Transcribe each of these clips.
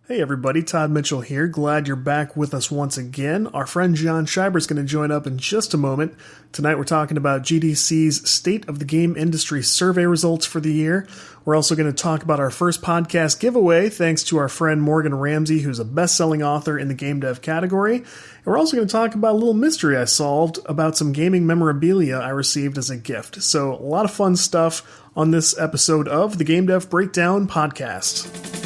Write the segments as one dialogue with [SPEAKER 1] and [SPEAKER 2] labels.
[SPEAKER 1] Hey everybody, Todd Mitchell here. Glad you're back with us once again. Our friend John Schreiber is going to join up in just a moment. Tonight we're talking about GDC's State of the Game Industry survey results for the year. We're also going to talk about our first podcast giveaway, thanks to our friend Morgan Ramsey, who's a best-selling author in the game dev category. And we're also going to talk about a little mystery I solved about some gaming memorabilia I received as a gift. So a lot of fun stuff on this episode of the Game Dev Breakdown Podcast.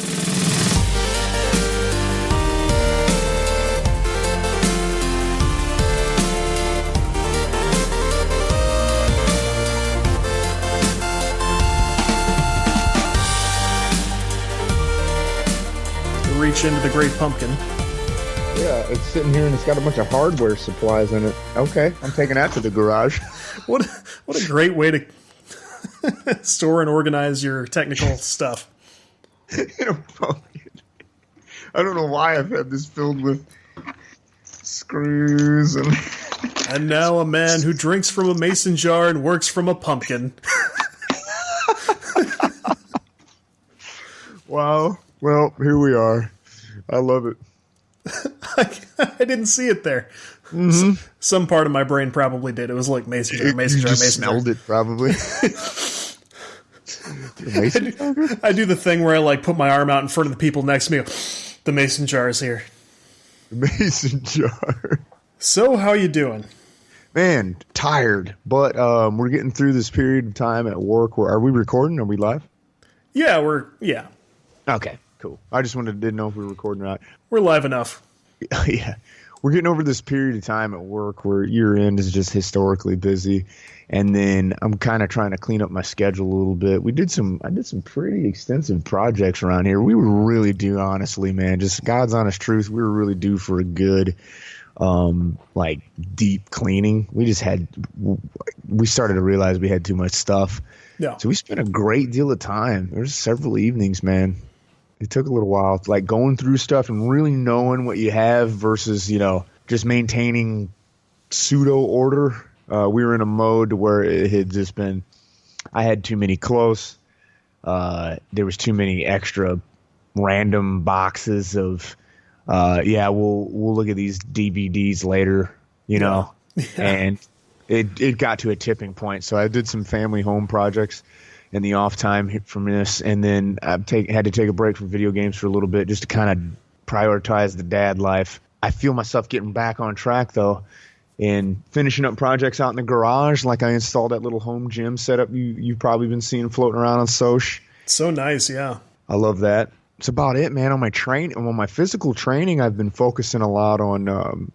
[SPEAKER 1] Reach into the great pumpkin.
[SPEAKER 2] Yeah, it's sitting here and it's got a bunch of hardware supplies in it. Okay, I'm taking that to the garage.
[SPEAKER 1] What a great way to store and organize your technical stuff.
[SPEAKER 2] In a pumpkin. I don't know why I've had this filled with screws and...
[SPEAKER 1] And now a man who drinks from a mason jar and works from a pumpkin.
[SPEAKER 2] Wow. Well, here we are. I love it.
[SPEAKER 1] I didn't see it there.
[SPEAKER 2] Mm-hmm.
[SPEAKER 1] Some part of my brain probably did. It was like mason jar, mason jar, mason jar.
[SPEAKER 2] Smelled it, probably.
[SPEAKER 1] I do the thing where I like put my arm out in front of the people next to me. The mason jar is here.
[SPEAKER 2] The mason jar.
[SPEAKER 1] So, how you doing?
[SPEAKER 2] Man, tired, but we're getting through this period of time at work. Are we recording? Are we live?
[SPEAKER 1] Yeah, yeah.
[SPEAKER 2] Okay. Cool. I just didn't know if we were recording or not.
[SPEAKER 1] We're live enough.
[SPEAKER 2] Yeah. We're getting over this period of time at work where year end is just historically busy. And then I'm kind of trying to clean up my schedule a little bit. I did some pretty extensive projects around here. We were really due, honestly, man. Just God's honest truth. We were really due for a good, deep cleaning. We started to realize we had too much stuff.
[SPEAKER 1] Yeah.
[SPEAKER 2] So we spent a great deal of time. There's several evenings, man. It took a little while, like going through stuff and really knowing what you have versus, just maintaining pseudo order. We were in a mode where it had just been, I had too many close. There was too many extra random boxes of, we'll look at these DVDs later,
[SPEAKER 1] Yeah.
[SPEAKER 2] And it got to a tipping point. So I did some family home projects in the off time from this, and then I had to take a break from video games for a little bit just to kind of prioritize the dad life. I feel myself getting back on track, though, and finishing up projects out in the garage. Like I installed that little home gym setup you've probably been seeing floating around on Soch.
[SPEAKER 1] So nice, yeah.
[SPEAKER 2] I love that. It's about it, man. On my physical training, I've been focusing a lot on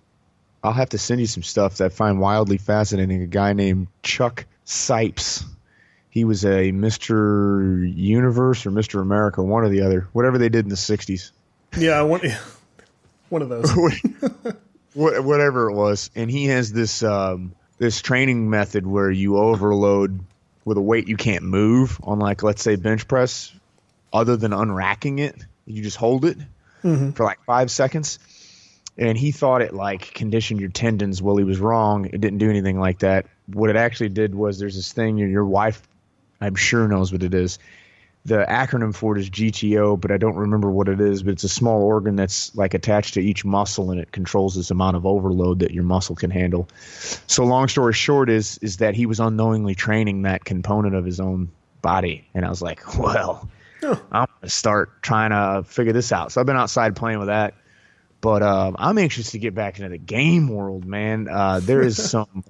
[SPEAKER 2] I'll have to send you some stuff that I find wildly fascinating. A guy named Chuck Sipes. He was a Mr. Universe or Mr. America, one or the other, whatever they did in the 60s.
[SPEAKER 1] Yeah, one of those.
[SPEAKER 2] Whatever it was. And he has this training method where you overload with a weight you can't move on, like, let's say bench press, other than unracking it. You just hold it for like 5 seconds. And he thought it like conditioned your tendons. Well, he was wrong. It didn't do anything like that. What it actually did was there's this thing your wife, I'm sure, knows what it is. The acronym for it is GTO, but I don't remember what it is. But it's a small organ that's like attached to each muscle, and it controls this amount of overload that your muscle can handle. So long story short is that he was unknowingly training that component of his own body. And I was like, well, I'm going to start trying to figure this out. So I've been outside playing with that. But I'm anxious to get back into the game world, man. There is some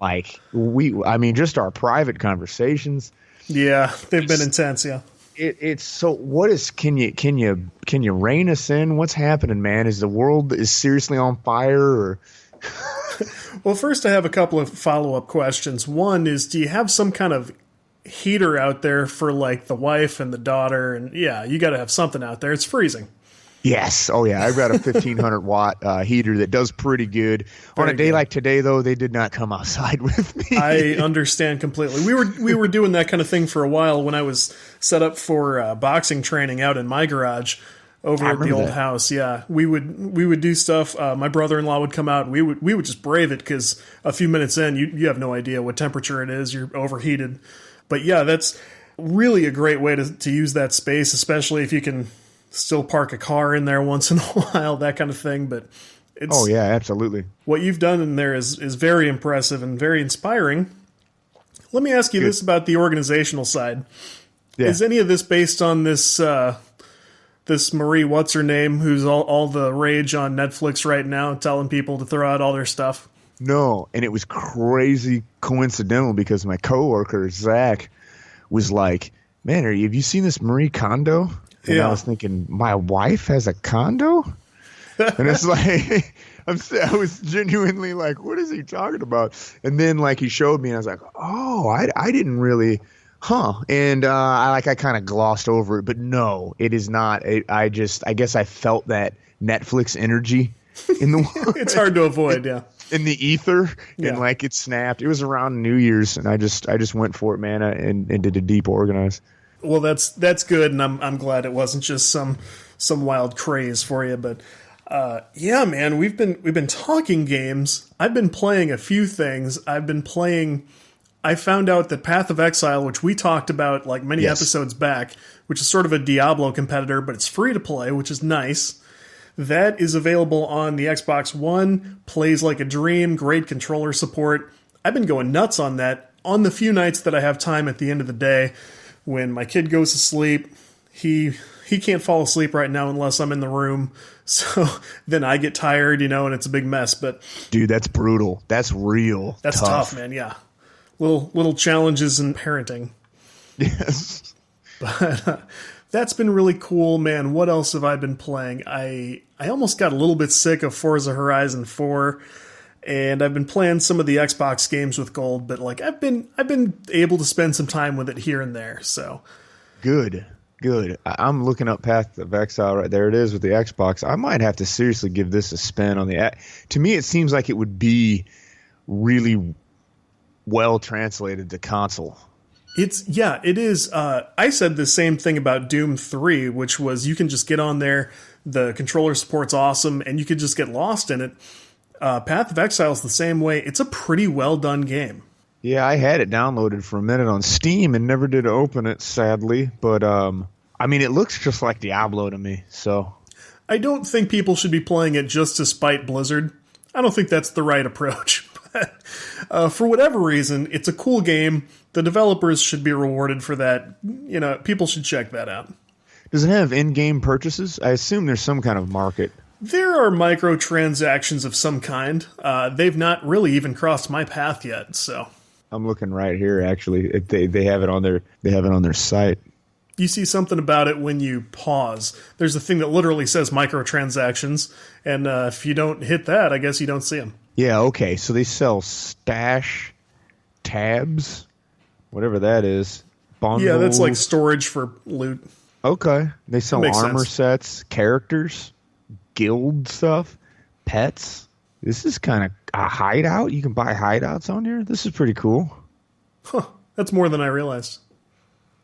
[SPEAKER 2] just our private conversations.
[SPEAKER 1] Yeah, they've been intense. Yeah,
[SPEAKER 2] it's so. What is? Can you rein us in? What's happening, man? Is the world seriously on fire? Or
[SPEAKER 1] well, first I have a couple of follow-up questions. One is, do you have some kind of heater out there for like the wife and the daughter? And yeah, you got to have something out there. It's freezing.
[SPEAKER 2] Yes. Oh, yeah. I've got a 1,500 watt heater that does pretty good. On a day like today, though, they did not come outside with me.
[SPEAKER 1] I understand completely. We were doing that kind of thing for a while when I was set up for boxing training out in my garage over at the old house. Yeah, we would do stuff. My brother-in-law would come out, and we would just brave it because a few minutes in, you have no idea what temperature it is. You're overheated. But yeah, that's really a great way to use that space, especially if you can still park a car in there once in a while, that kind of thing. But it's,
[SPEAKER 2] Oh yeah, absolutely.
[SPEAKER 1] what you've done in there is very impressive and very inspiring. Let me ask you this about the organizational side.
[SPEAKER 2] Yeah.
[SPEAKER 1] Is any of this based on this this Marie what's her name, who's all the rage on Netflix right now, telling people to throw out all their stuff?
[SPEAKER 2] No, and it was crazy coincidental because my coworker Zach was like, "Man, have you seen this Marie Kondo?" And
[SPEAKER 1] Yeah.
[SPEAKER 2] I was thinking, my wife has a condo, and it's like, I was genuinely like, "What is he talking about?" And then like he showed me, and I was like, "Oh, I didn't really." Huh. And I kind of glossed over it, but no, it is not. I guess I felt that Netflix energy in the
[SPEAKER 1] It's hard to avoid, yeah.
[SPEAKER 2] in the ether,
[SPEAKER 1] Yeah.
[SPEAKER 2] and like it snapped. It was around New Year's, and I just went for it, man, and did a deep organize.
[SPEAKER 1] Well, that's good, and I'm glad it wasn't just some wild craze for you. But yeah, man, we've been talking games. I've been playing a few things. I found out that Path of Exile, which we talked about like many
[SPEAKER 2] Yes.
[SPEAKER 1] episodes back, which is sort of a Diablo competitor, but it's free to play, which is nice. That is available on the Xbox One, plays like a dream, great controller support. I've been going nuts on that on the few nights that I have time at the end of the day when my kid goes to sleep. He can't fall asleep right now unless I'm in the room. So then I get tired, and it's a big mess, but
[SPEAKER 2] Dude, that's brutal. That's real.
[SPEAKER 1] that's tough, man. Yeah. Little challenges in parenting.
[SPEAKER 2] Yes.
[SPEAKER 1] That's been really cool, man. What else have I been playing? I almost got a little bit sick of Forza Horizon 4, and I've been playing some of the Xbox games with gold, but like I've been able to spend some time with it here and there. So
[SPEAKER 2] Good. I'm looking up Path of Exile right there. It is with the Xbox. I might have to seriously give this a spin on the. To me, it seems like it would be really well translated to console.
[SPEAKER 1] it is. I said the same thing about Doom 3, which was you can just get on there, the controller support's awesome, and you could just get lost in it. Path of Exile is the same way. It's a pretty well done game.
[SPEAKER 2] Yeah, I had it downloaded for a minute on Steam and never did open it, sadly. But I mean, it looks just like Diablo to me. So
[SPEAKER 1] I don't think people should be playing it just to spite Blizzard. I don't think that's the right approach. But for whatever reason, it's a cool game. The developers should be rewarded for that. People should check that out.
[SPEAKER 2] does it have in-game purchases? I assume there's some kind of market.
[SPEAKER 1] There are microtransactions of some kind. They've not really even crossed my path yet. So
[SPEAKER 2] I'm looking right here. Actually, they have it on their site.
[SPEAKER 1] you see something about it when you pause. There's a thing that literally says microtransactions, and if you don't hit that, I guess you don't see them.
[SPEAKER 2] Yeah, okay. So they sell stash tabs, whatever that is. Bundles.
[SPEAKER 1] Yeah, that's like storage for loot.
[SPEAKER 2] Okay. They sell
[SPEAKER 1] makes
[SPEAKER 2] armor
[SPEAKER 1] sense.
[SPEAKER 2] sets, characters, guild stuff, pets. This is kind of a hideout. You can buy hideouts on here. This is pretty cool.
[SPEAKER 1] Huh, that's more than I realized.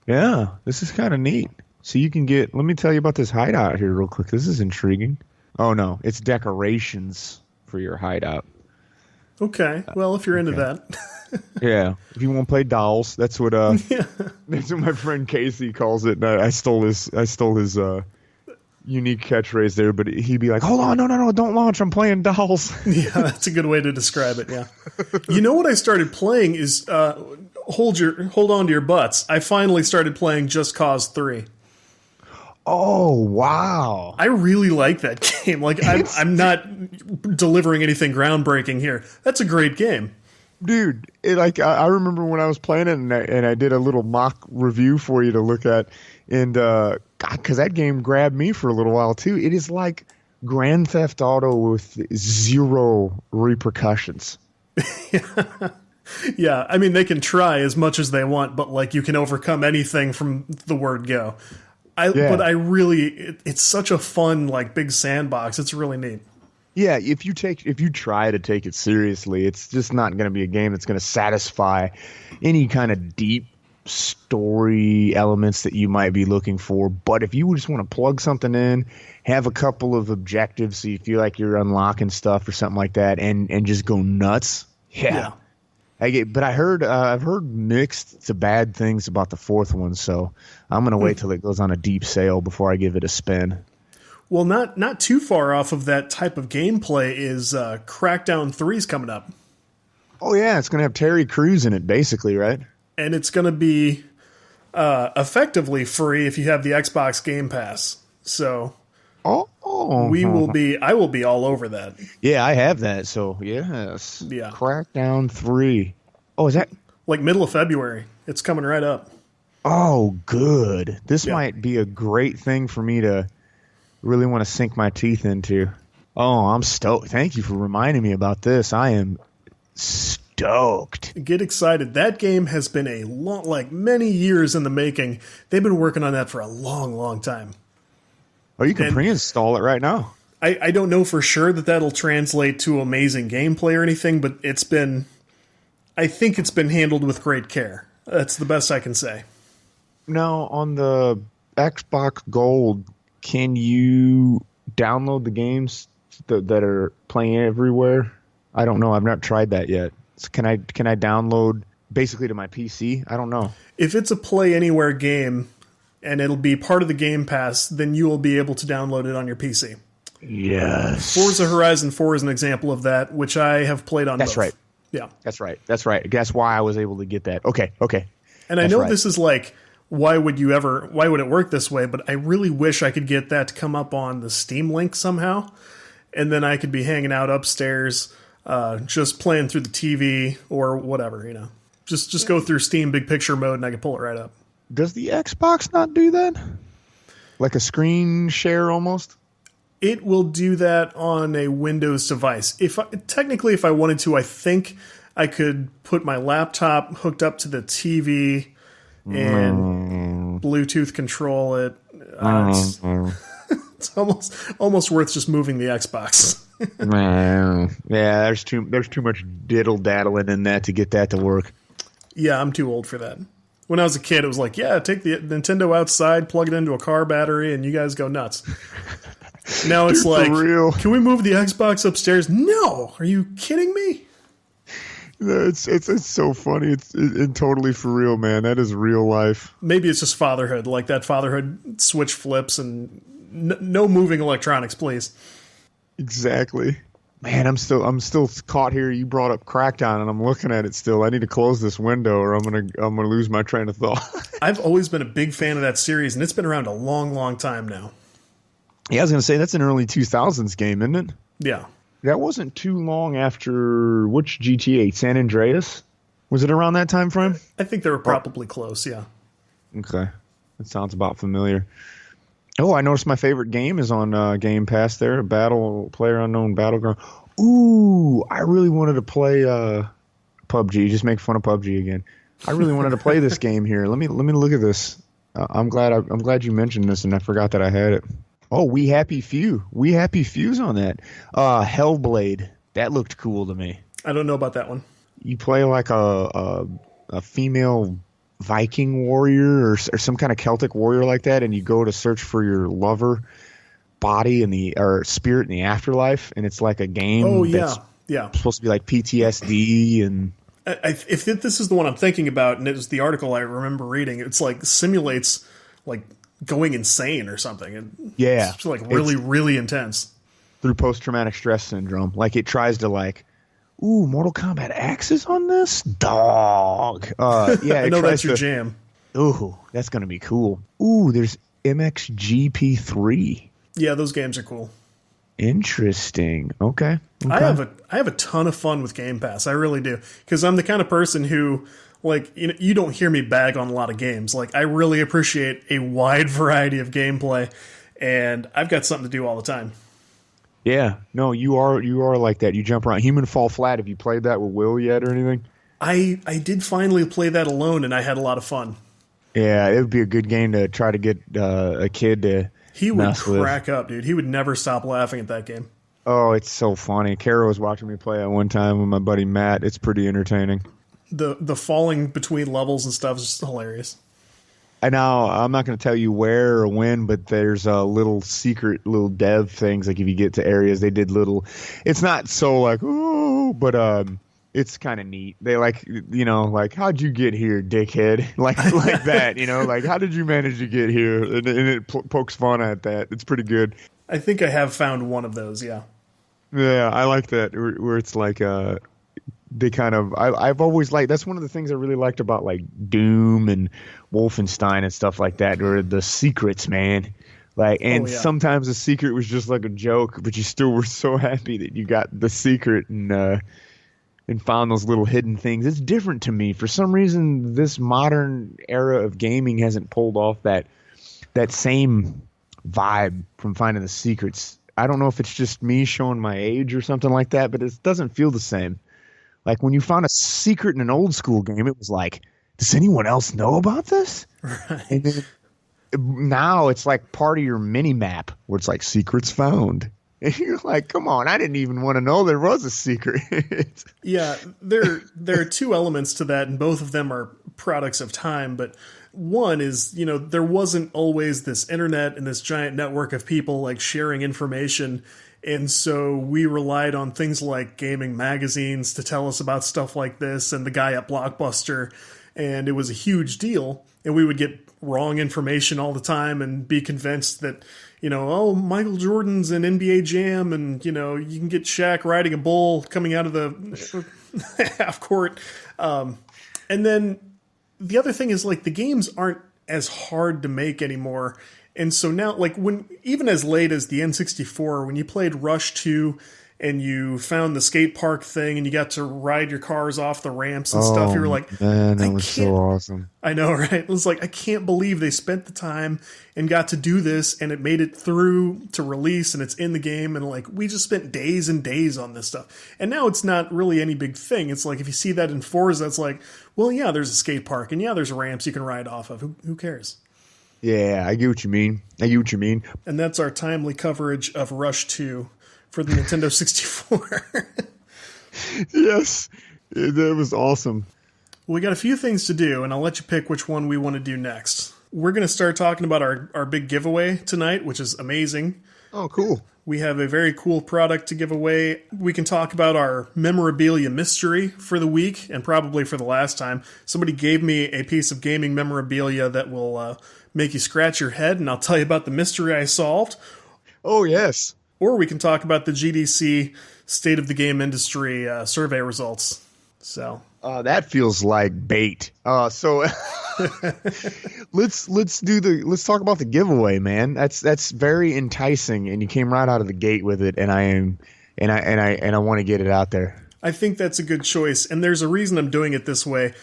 [SPEAKER 2] Yeah, this is kind of neat. So you can get, let me tell you about this hideout here real quick. This is intriguing. Oh, no, it's decorations for your hideout.
[SPEAKER 1] Okay, well, if you're into that.
[SPEAKER 2] Yeah, if you want to play dolls, that's what that's what my friend Casey calls it. And I stole his unique catchphrase there, but he'd be like, "Hold on, no, don't launch. I'm playing dolls."
[SPEAKER 1] Yeah, that's a good way to describe it, yeah. You know what I started playing is hold on to your butts. I finally started playing Just Cause 3.
[SPEAKER 2] Oh wow!
[SPEAKER 1] I really like that game. Like I'm not delivering anything groundbreaking here. That's a great game.
[SPEAKER 2] Dude, I remember when I was playing it, and I did a little mock review for you to look at, and God, because that game grabbed me for a little while too. It is like Grand Theft Auto with zero repercussions.
[SPEAKER 1] Yeah, I mean they can try as much as they want, but like you can overcome anything from the word go. But I really, it's such a fun like big sandbox. It's really neat.
[SPEAKER 2] Yeah, if you try to take it seriously, it's just not going to be a game that's going to satisfy any kind of deep story elements that you might be looking for. But if you just want to plug something in, have a couple of objectives so you feel like you're unlocking stuff or something like that, and just go nuts, yeah. But I've heard mixed to bad things about the fourth one, so I'm gonna wait till it goes on a deep sale before I give it a spin.
[SPEAKER 1] Well, not too far off of that type of gameplay is Crackdown 3's coming up.
[SPEAKER 2] Oh yeah, it's gonna have Terry Crews in it, basically, right?
[SPEAKER 1] And it's going to be effectively free if you have the Xbox Game Pass. So I will be all over that.
[SPEAKER 2] Yeah, I have that. So yes,
[SPEAKER 1] Yeah.
[SPEAKER 2] Crackdown 3. Oh, is that
[SPEAKER 1] like middle of February? It's coming right up.
[SPEAKER 2] Oh, good. This
[SPEAKER 1] Yeah.
[SPEAKER 2] might be a great thing for me to really want to sink my teeth into. Oh, I'm stoked. Thank you for reminding me about this. I am stoked.
[SPEAKER 1] Get excited. That game has been many years in the making. They've been working on that for a long, long time.
[SPEAKER 2] Oh, you can pre-install it right now.
[SPEAKER 1] I don't know for sure that that'll translate to amazing gameplay or anything, but I think it's been handled with great care. That's the best I can say.
[SPEAKER 2] Now, on the Xbox Gold, can you download the games that are playing everywhere? I don't know. I've not tried that yet. So can I download basically to my PC? I don't know.
[SPEAKER 1] If it's a Play Anywhere game and it'll be part of the Game Pass, then you will be able to download it on your PC.
[SPEAKER 2] Yes.
[SPEAKER 1] Forza Horizon 4 is an example of that, which I have played on
[SPEAKER 2] That's
[SPEAKER 1] both.
[SPEAKER 2] right.
[SPEAKER 1] Yeah.
[SPEAKER 2] That's right. That's why I was able to get that. Okay.
[SPEAKER 1] And I know this is like, why would it work this way? But I really wish I could get that to come up on the Steam link somehow. And then I could be hanging out upstairs, just playing through the TV or whatever, Just go through Steam Big Picture mode and I can pull it right up.
[SPEAKER 2] Does the Xbox not do that? Like a screen share almost?
[SPEAKER 1] It will do that on a Windows device. If I wanted to, I think I could put my laptop hooked up to the TV and Bluetooth control it. It's almost worth just moving the Xbox.
[SPEAKER 2] Yeah, there's too much diddle daddling in that to get that to work.
[SPEAKER 1] Yeah, I'm too old for that. When I was a kid, it was like, yeah, take the Nintendo outside, plug it into a car battery, and you guys go nuts. Now it's like, can we move the Xbox upstairs? No, are you kidding me?
[SPEAKER 2] It's so funny. It's totally for real, man. That is real life.
[SPEAKER 1] Maybe it's just fatherhood, like that fatherhood switch flips and no moving electronics, please.
[SPEAKER 2] Exactly. Man, I'm still caught here. You brought up Crackdown, and I'm looking at it still. I need to close this window, or I'm gonna lose my train of thought.
[SPEAKER 1] I've always been a big fan of that series, and it's been around a long, long time now.
[SPEAKER 2] Yeah, I was gonna say that's an early 2000s game, isn't it?
[SPEAKER 1] Yeah.
[SPEAKER 2] That wasn't too long after which GTA? San Andreas? Was it around that time frame?
[SPEAKER 1] I think they were probably close, yeah.
[SPEAKER 2] Okay. That sounds about familiar. Oh, I noticed my favorite game is on Game Pass there, PlayerUnknown Battleground. Ooh, I really wanted to play PUBG. Just make fun of PUBG again. I really wanted to play this game here. Let me look at this. I'm glad you mentioned this, and I forgot that I had it. Oh, We Happy Few's on that. Hellblade. That looked cool to me.
[SPEAKER 1] I don't know about that one.
[SPEAKER 2] You play like a female Viking warrior or some kind of Celtic warrior like that, and you go to search for your lover body or spirit in the afterlife, and it's like a game.
[SPEAKER 1] Oh yeah,
[SPEAKER 2] that's supposed to be like PTSD and.
[SPEAKER 1] If this is the one I'm thinking about, and it was the article I remember reading, it's like simulates like going insane or something. It's like really intense.
[SPEAKER 2] Through post-traumatic stress syndrome. Like it tries to Mortal Kombat X is on this? Dog. Yeah,
[SPEAKER 1] I know that's your jam.
[SPEAKER 2] Ooh, that's going to be cool. Ooh, there's MXGP3.
[SPEAKER 1] Yeah, those games are cool.
[SPEAKER 2] Interesting. Okay.
[SPEAKER 1] I have a ton of fun with Game Pass. I really do. Because I'm the kind of person who, you don't hear me bag on a lot of games. Like, I really appreciate a wide variety of gameplay, and I've got something to do all the time.
[SPEAKER 2] Yeah. No, you are like that. You jump around. Human Fall Flat, have you played that with Will yet or anything?
[SPEAKER 1] I did finally play that alone, and I had a lot of fun.
[SPEAKER 2] Yeah, it would be a good game to try to get a kid to
[SPEAKER 1] He would crack up, dude. He would never stop laughing at that game.
[SPEAKER 2] Oh, it's so funny. Kara was watching me play it one time with my buddy Matt. It's pretty entertaining.
[SPEAKER 1] The falling between levels and stuff is just hilarious.
[SPEAKER 2] I know I'm not going to tell you where or when, but there's little secret little dev things. Like if you get to areas, they did little. It's not so like but It's kind of neat. They like, how'd you get here, dickhead? Like that, like, how did you manage to get here? And it pokes fun at that. It's pretty good.
[SPEAKER 1] I think I have found one of those, yeah.
[SPEAKER 2] Yeah, I like that, where it's like, they kind of, I've always liked, that's one of the things I really liked about like Doom and Wolfenstein and stuff like that, or the secrets, man. Like, and sometimes the secret was just like a joke, but you still were so happy that you got the secret and found those little hidden things. It's different to me. For some reason, this modern era of gaming hasn't pulled off that same vibe from finding the secrets. I don't know if it's just me showing my age or something like that, but it doesn't feel the same. Like when you found a secret in an old school game, it was like, does anyone else know about this?
[SPEAKER 1] Right.
[SPEAKER 2] And then now it's like part of your mini map where it's like secrets found. And you're like, come on, I didn't even want to know there was a secret.
[SPEAKER 1] Yeah, there are two elements to that, and both of them are products of time. But one is, there wasn't always this internet and this giant network of people like sharing information. And so we relied on things like gaming magazines to tell us about stuff like this, and the guy at Blockbuster. And it was a huge deal. And we would get wrong information all the time and be convinced that, oh, Michael Jordan's in NBA Jam, and, you can get Shaq riding a bull coming out of the half court. And then the other thing is, like, the games aren't as hard to make anymore. And so now, like, even as late as the N64, when you played Rush 2 and you found the skate park thing and you got to ride your cars off the ramps and stuff, you were like,
[SPEAKER 2] man, that was so awesome.
[SPEAKER 1] I know, right? It was like, I can't believe they spent the time and got to do this, and it made it through to release, and it's in the game, and like, we just spent days and days on this stuff. And now it's not really any big thing. It's like, if you see that in Forza, it's like, well, yeah, there's a skate park, and yeah, there's ramps you can ride off of. Who cares?
[SPEAKER 2] Yeah, I get what you mean.
[SPEAKER 1] And that's our timely coverage of Rush 2 for the Nintendo 64.
[SPEAKER 2] Yes, that was awesome.
[SPEAKER 1] Well, we got a few things to do, and I'll let you pick which one we want to do next. We're going to start talking about our big giveaway tonight, which is amazing.
[SPEAKER 2] Oh, cool.
[SPEAKER 1] We have a very cool product to give away. We can talk about our memorabilia mystery for the week, and probably for the last time. Somebody gave me a piece of gaming memorabilia that will make you scratch your head, and I'll tell you about the mystery I solved.
[SPEAKER 2] Oh, yes.
[SPEAKER 1] Or we can talk about the GDC State of the Game Industry survey results. So
[SPEAKER 2] that feels like bait. So let's talk about the giveaway, man. That's very enticing, and you came right out of the gate with it, and I want to get it out there.
[SPEAKER 1] I think that's a good choice, and there's a reason I'm doing it this way.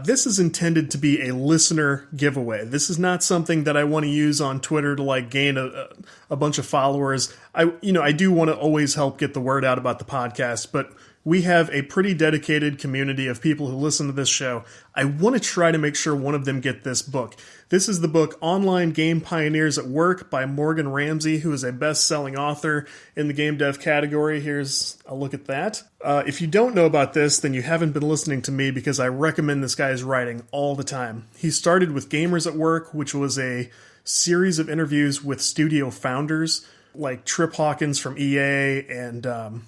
[SPEAKER 1] This is intended to be a listener giveaway. This is not something that I want to use on Twitter to like gain a bunch of followers. I do want to always help get the word out about the podcast, but we have a pretty dedicated community of people who listen to this show. I want to try to make sure one of them get this book. This is the book Online Game Pioneers at Work by Morgan Ramsey, who is a best-selling author in the game dev category. Here's a look at that. If you don't know about this, then you haven't been listening to me, because I recommend this guy's writing all the time. He started with Gamers at Work, which was a series of interviews with studio founders like Trip Hawkins from EA and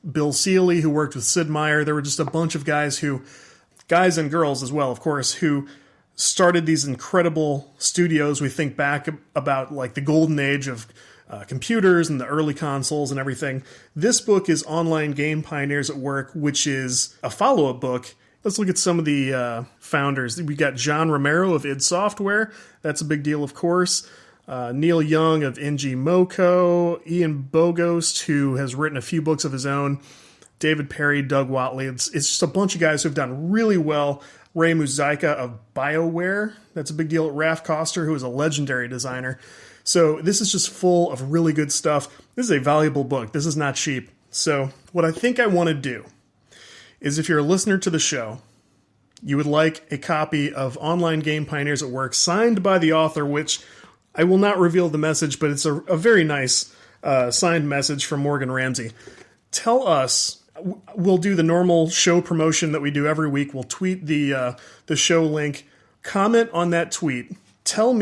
[SPEAKER 1] Bill Seeley, who worked with Sid Meier. There were just a bunch of guys and girls as well, of course, who started these incredible studios. We think back about like the golden age of computers and the early consoles and everything. This book is Online Game Pioneers at Work, which is a follow-up book. Let's look at some of the founders. We got John Romero of id Software. That's a big deal, of course. Neil Young of NG Moco, Ian Bogost, who has written a few books of his own, David Perry, Doug Watley. It's just a bunch of guys who have done really well. Ray Muzaika of BioWare. That's a big deal. Raph Koster, who is a legendary designer. So this is just full of really good stuff. This is a valuable book. This is not cheap. So what I think I want to do is, if you're a listener to the show, you would like a copy of Online Game Pioneers at Work signed by the author, which I will not reveal the message, but it's a very nice signed message from Morgan Ramsey. Tell us, we'll do the normal show promotion that we do every week. We'll tweet the show link. Comment on that tweet. Tell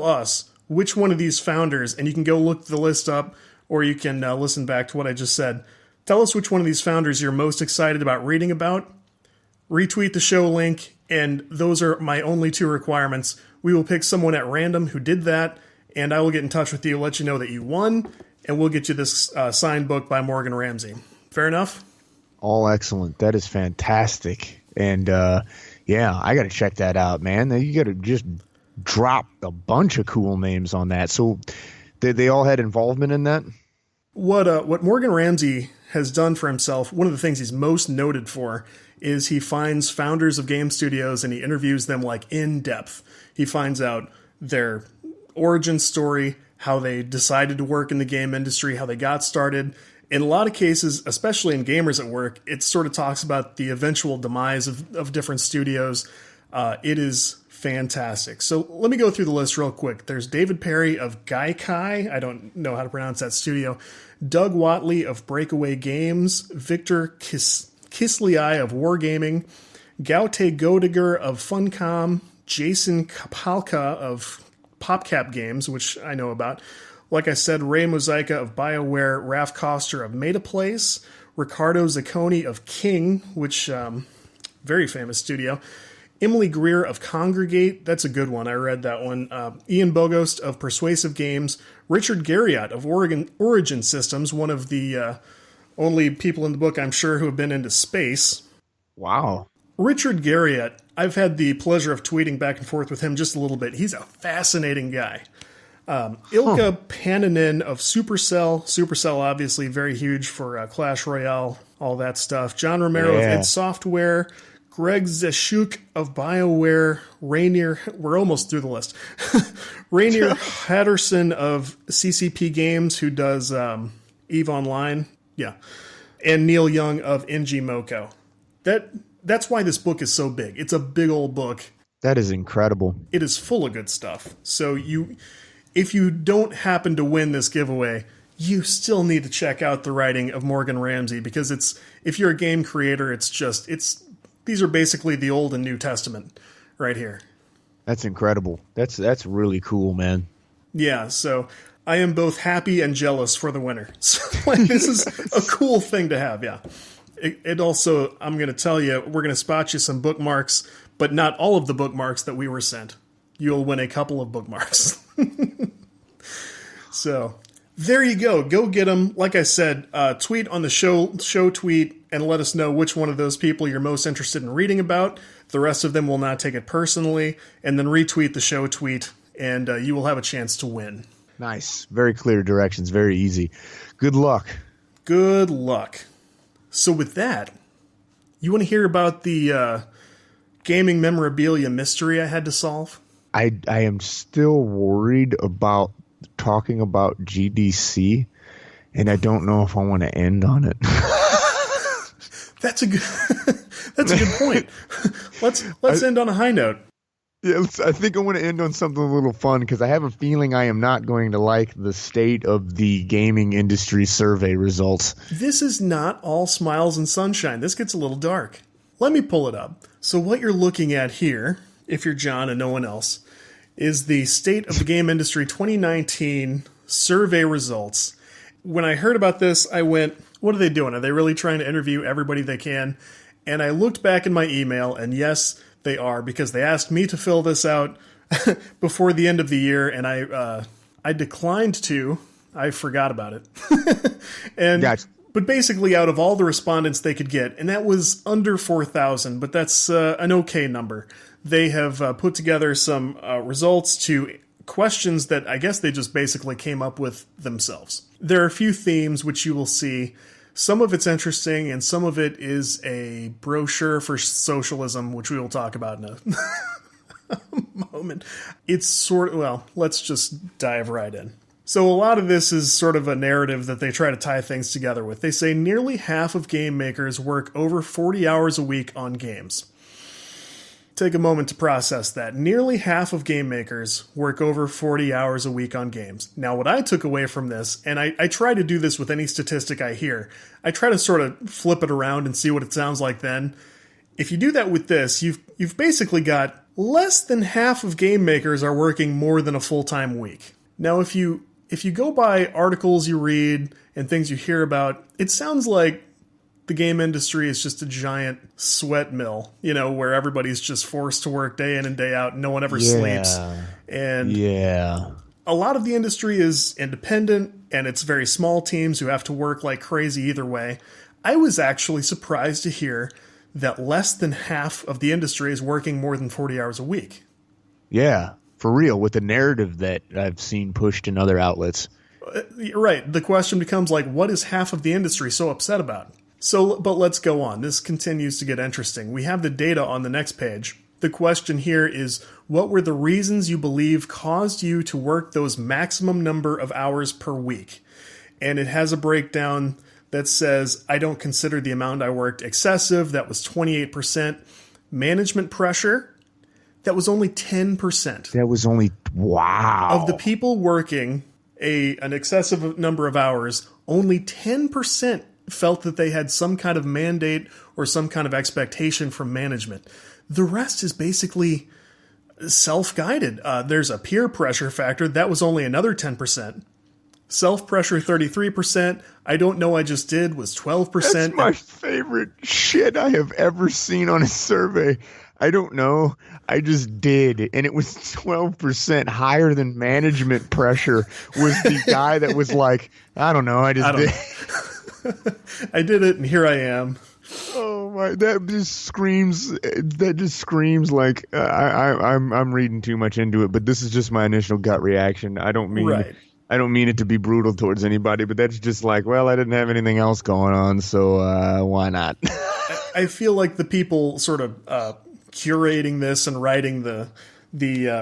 [SPEAKER 1] us which one of these founders, and you can go look the list up, or you can listen back to what I just said. Tell us which one of these founders you're most excited about reading about. Retweet the show link, and those are my only 2 requirements. We will pick someone at random who did that, and I will get in touch with you, let you know that you won, and we'll get you this signed book by Morgan Ramsey. Fair enough?
[SPEAKER 2] All excellent. That is fantastic. And yeah, I got to check that out, man. You got to just drop a bunch of cool names on that. So they all had involvement in that?
[SPEAKER 1] What Morgan Ramsey has done for himself, one of the things he's most noted for is he finds founders of game studios and he interviews them like in depth. He finds out their origin story, how they decided to work in the game industry, how they got started. In a lot of cases, especially in Gamers at Work, it sort of talks about the eventual demise of different studios. It is fantastic. So let me go through the list real quick. There's David Perry of Gaikai. I don't know how to pronounce that studio. Doug Watley of Breakaway Games. Victor Kisley of Wargaming. Gaute Godiger of Funcom. Jason Kapalka of PopCap Games, which I know about. Like I said, Ray Mosaika of BioWare. Raf Koster of Metaplace. Ricardo Zacconi of King, which, very famous studio. Emily Greer of Congregate, that's a good one, I read that one. Ian Bogost of Persuasive Games. Richard Garriott of Origin Systems, one of the only people in the book I'm sure who have been into space.
[SPEAKER 2] Wow.
[SPEAKER 1] Richard Garriott, I've had the pleasure of tweeting back and forth with him just a little bit. He's a fascinating guy. Ilka Paninen of Supercell. Supercell, obviously, very huge for Clash Royale, all that stuff. John Romero of id Software. Greg Zeshuk of BioWare. Rainier, we're almost through the list. Rainier Patterson of CCP Games, who does EVE Online. Yeah. And Neil Young of NG Moko. That's why this book is so big. It's a big old book.
[SPEAKER 2] That is incredible.
[SPEAKER 1] It is full of good stuff. So if you don't happen to win this giveaway, you still need to check out the writing of Morgan Ramsey, because if you're a game creator, these are basically the Old and New Testament right here.
[SPEAKER 2] That's incredible. That's really cool, man.
[SPEAKER 1] Yeah, so I am both happy and jealous for the winner. So this is a cool thing to have, yeah. It also, I'm going to tell you, we're going to spot you some bookmarks, but not all of the bookmarks that we were sent. You'll win a couple of bookmarks. So there you go. Go get them. Like I said, tweet on the show tweet and let us know which one of those people you're most interested in reading about. The rest of them will not take it personally. And then retweet the show tweet, and you will have a chance to win.
[SPEAKER 2] Nice. Very clear directions. Very easy. Good luck.
[SPEAKER 1] Good luck. So with that, you want to hear about the gaming memorabilia mystery I had to solve?
[SPEAKER 2] I am still worried about talking about GDC, and I don't know if I want to end on it.
[SPEAKER 1] That's a good point. Let's end on a high note.
[SPEAKER 2] Yeah, I think I want to end on something a little fun, because I have a feeling I am not going to like the state of the gaming industry survey results.
[SPEAKER 1] This is not all smiles and sunshine. This gets a little dark. Let me pull it up. So what you're looking at here, if you're John and no one else, is the State of the Game Industry 2019 survey results. When I heard about this, I went, what are they doing? Are they really trying to interview everybody they can? And I looked back in my email, and yes, they are, because they asked me to fill this out before the end of the year, and I declined to. I forgot about it. And
[SPEAKER 2] gotcha.
[SPEAKER 1] But basically, out of all the respondents they could get, and that was under 4,000, but that's an okay number. They have put together some results to questions that I guess they just basically came up with themselves. There are a few themes which you will see. Some of it's interesting, and some of it is a brochure for socialism, which we will talk about in a moment. It's let's just dive right in. So a lot of this is sort of a narrative that they try to tie things together with. They say nearly half of game makers work over 40 hours a week on games. Take a moment to process that. Nearly half of game makers work over 40 hours a week on games. Now, what I took away from this, and I try to do this with any statistic I hear, I try to sort of flip it around and see what it sounds like then. If you do that with this, you've basically got less than half of game makers are working more than a full-time week. Now, if you if you go by articles you read and things you hear about, it sounds like the game industry is just a giant sweat mill, where everybody's just forced to work day in and day out and no one ever sleeps. And a lot of the industry is independent and it's very small teams who have to work like crazy either way. I was actually surprised to hear that less than half of the industry is working more than 40 hours a week.
[SPEAKER 2] Yeah, for real, with the narrative that I've seen pushed in other outlets.
[SPEAKER 1] Right. The question becomes what is half of the industry so upset about? But let's go on. This continues to get interesting. We have the data on the next page. The question here is, what were the reasons you believe caused you to work those maximum number of hours per week? And it has a breakdown that says, I don't consider the amount I worked excessive. That was 28%. Management pressure. That was only 10%.
[SPEAKER 2] That was only, wow.
[SPEAKER 1] Of the people working an excessive number of hours, only 10% felt that they had some kind of mandate or some kind of expectation from management. The rest is basically self-guided. There's a peer pressure factor. That was only another 10%. Self-pressure, 33%. I don't know I just did was 12%.
[SPEAKER 2] That's my favorite shit I have ever seen on a survey. I don't know. I just did. And it was 12% higher than management pressure was the guy that was like, I don't know. I did.
[SPEAKER 1] I did it and here I am.
[SPEAKER 2] Oh my, that just screams like I'm reading too much into it, but this is just my initial gut reaction. I don't mean it to be brutal towards anybody, but that's just like, well, I didn't have anything else going on, so why not?
[SPEAKER 1] I feel like the people sort of curating this and writing the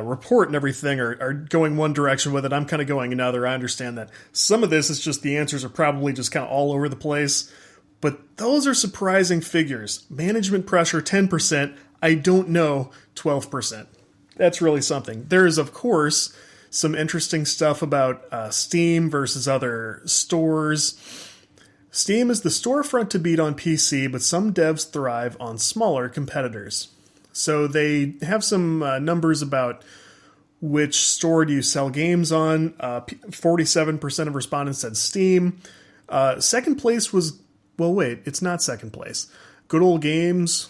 [SPEAKER 1] report and everything are going one direction with it. I'm kind of going another. I understand that. Some of this is just the answers are probably just kind of all over the place, but those are surprising figures. Management pressure, 10%. I don't know, 12%. That's really something. There is, of course, some interesting stuff about Steam versus other stores. Steam is the storefront to beat on PC, but some devs thrive on smaller competitors. So they have some numbers about which store do you sell games on. 47% of respondents said Steam. Second place was, well, wait, it's not second place. Good Old Games.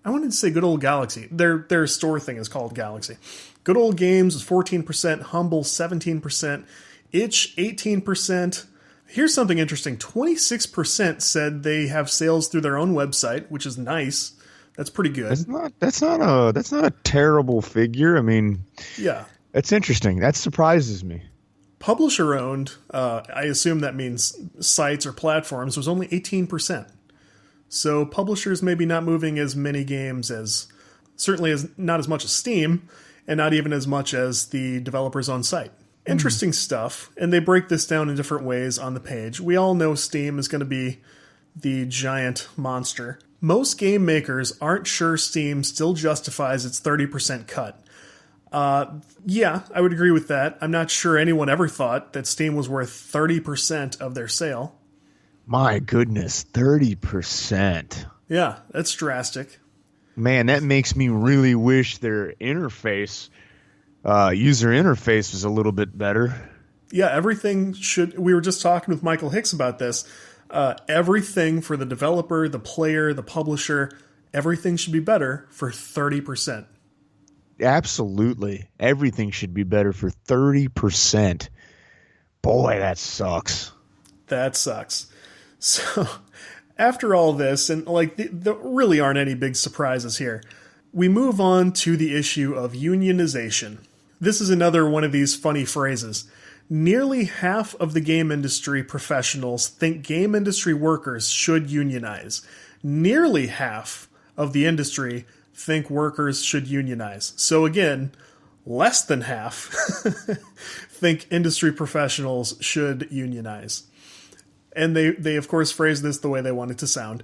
[SPEAKER 1] I wanted to say Good Old Galaxy. Their store thing is called Galaxy. Good Old Games was 14%, Humble 17%, Itch 18%. Here's something interesting. 26% said they have sales through their own website, which is nice. That's pretty good.
[SPEAKER 2] That's not a terrible figure. I mean,
[SPEAKER 1] yeah,
[SPEAKER 2] that's interesting. That surprises me.
[SPEAKER 1] Publisher owned, I assume that means sites or platforms, was only 18%. So publishers maybe not moving as many games not as much as Steam, and not even as much as the developers on site. Interesting stuff, and they break this down in different ways on the page. We all know Steam is going to be the giant monster. Most game makers aren't sure Steam still justifies its 30% cut. Yeah, I would agree with that. I'm not sure anyone ever thought that Steam was worth 30% of their sale.
[SPEAKER 2] My goodness, 30%.
[SPEAKER 1] Yeah, that's drastic.
[SPEAKER 2] Man, that makes me really wish their interface, user interface was a little bit better.
[SPEAKER 1] Yeah, everything should... We were just talking with Michael Hicks about this. Everything for the developer, the player, the publisher, everything should be better for 30%.
[SPEAKER 2] Absolutely. Everything should be better for 30%. Boy, that sucks.
[SPEAKER 1] That sucks. So, after all this, and there really aren't any big surprises here, we move on to the issue of unionization. This is another one of these funny phrases. Nearly half of the game industry professionals think game industry workers should unionize. Nearly half of the industry think workers should unionize. So again, less than half think industry professionals should unionize. And they of course phrase this the way they want it to sound.